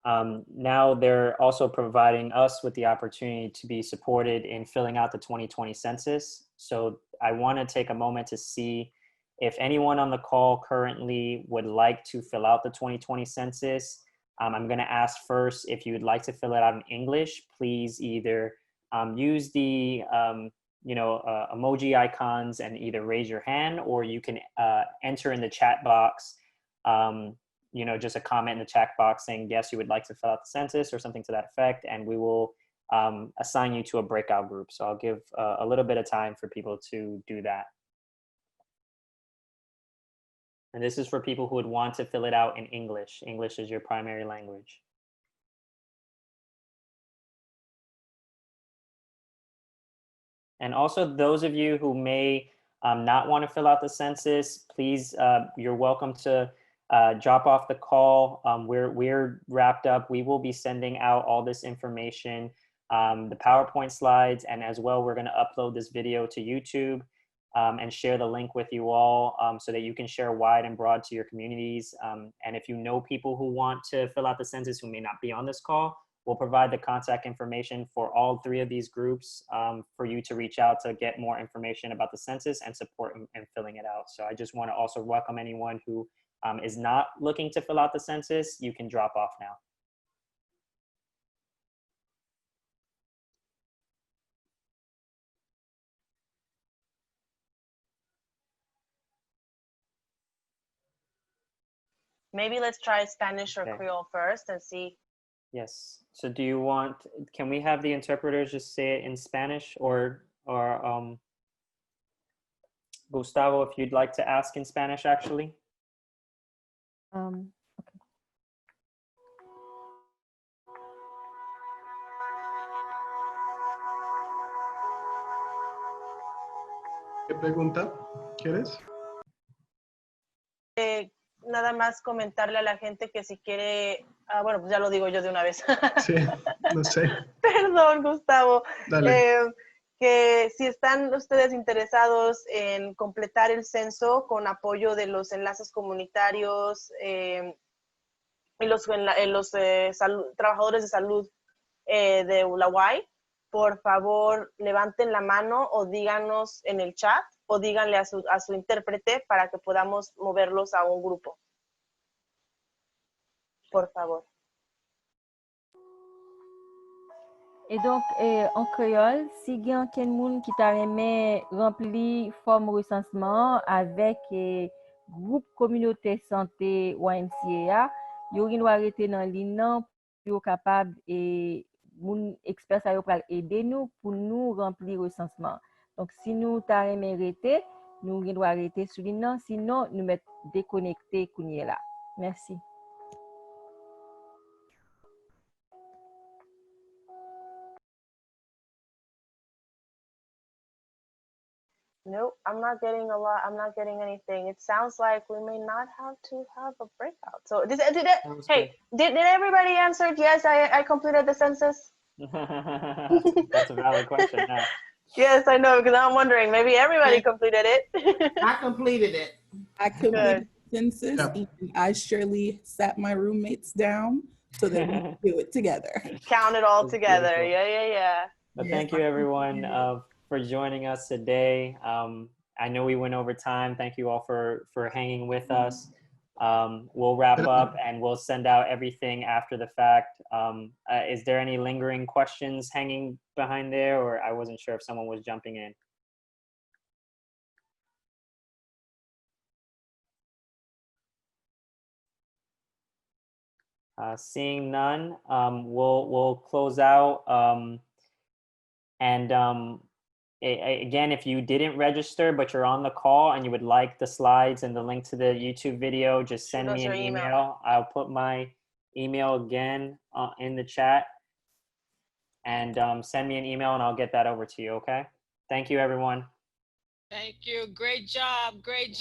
Now they're also providing us with the opportunity to be supported in filling out the 2020 census. So I want to take a moment to see if anyone on the call currently would like to fill out the 2020 census. I'm going to ask first, if you would like to fill it out in English, please either use the emoji icons and either raise your hand, or you can enter in the chat box just a comment in the chat box saying, yes, you would like to fill out the census or something to that effect, and we will assign you to a breakout group. So I'll give a little bit of time for people to do that. And this is for people who would want to fill it out in English. English is your primary language. And also those of you who may not want to fill out the census, please, you're welcome to drop off the call. We're wrapped up. We will be sending out all this information, the PowerPoint slides, and as well, we're going to upload this video to YouTube and share the link with you all so that you can share wide and broad to your communities. And if you know people who want to fill out the census who may not be on this call, we'll provide the contact information for all three of these groups for you to reach out to get more information about the census and support in filling it out. So I just want to also welcome anyone who is not looking to fill out the census. You can drop off now. Maybe let's try Spanish or Creole first and see. Yes. So do you want, can we have the interpreters just say it in Spanish, or Gustavo, if you'd like to ask in Spanish, actually? Okay. ¿Qué pregunta quieres? Nada más comentarle a la gente que si quiere, bueno, pues ya lo digo yo de una vez. Sí, no sé. Perdón, Gustavo. Dale. Que si están ustedes interesados en completar el censo con apoyo de los enlaces comunitarios y los trabajadores de salud de Ulahuay, por favor levanten la mano o díganos en el chat o díganle a su intérprete para que podamos moverlos a un grupo. Por favor. Et donc, en créole, si il y a quelqu'un qui t'a aimé remplir forme recensement avec groupe communauté santé YMCA, il doit arrêter dans ligne pour capable et mon expert ça va aider nous pour nous remplir recensement. Donc, si nous t'arrêtons arrêter, nous devons arrêter sur l'île, sinon nous mettons déconnecté kounye là. Merci. Nope, I'm not getting a lot. I'm not getting anything. It sounds like we may not have to have a breakout. So did everybody answer? Yes, I completed the census. That's a valid question. Yeah. Yes, I know, because I'm wondering, maybe everybody completed it. I completed it. I completed the census, and I surely sat my roommates down so that we could do it together. Count it all together. Yeah. But thank you, everyone, for joining us today. I know we went over time. Thank you all for hanging with us. We'll wrap up and we'll send out everything after the fact. Is there any lingering questions hanging behind there, or I wasn't sure if someone was jumping in? Seeing none, we'll close out. Again, if you didn't register, but you're on the call and you would like the slides and the link to the YouTube video, just send me an email. I'll put my email again in the chat, and send me an email and I'll get that over to you, okay? Thank you, everyone. Thank you. Great job. Great job.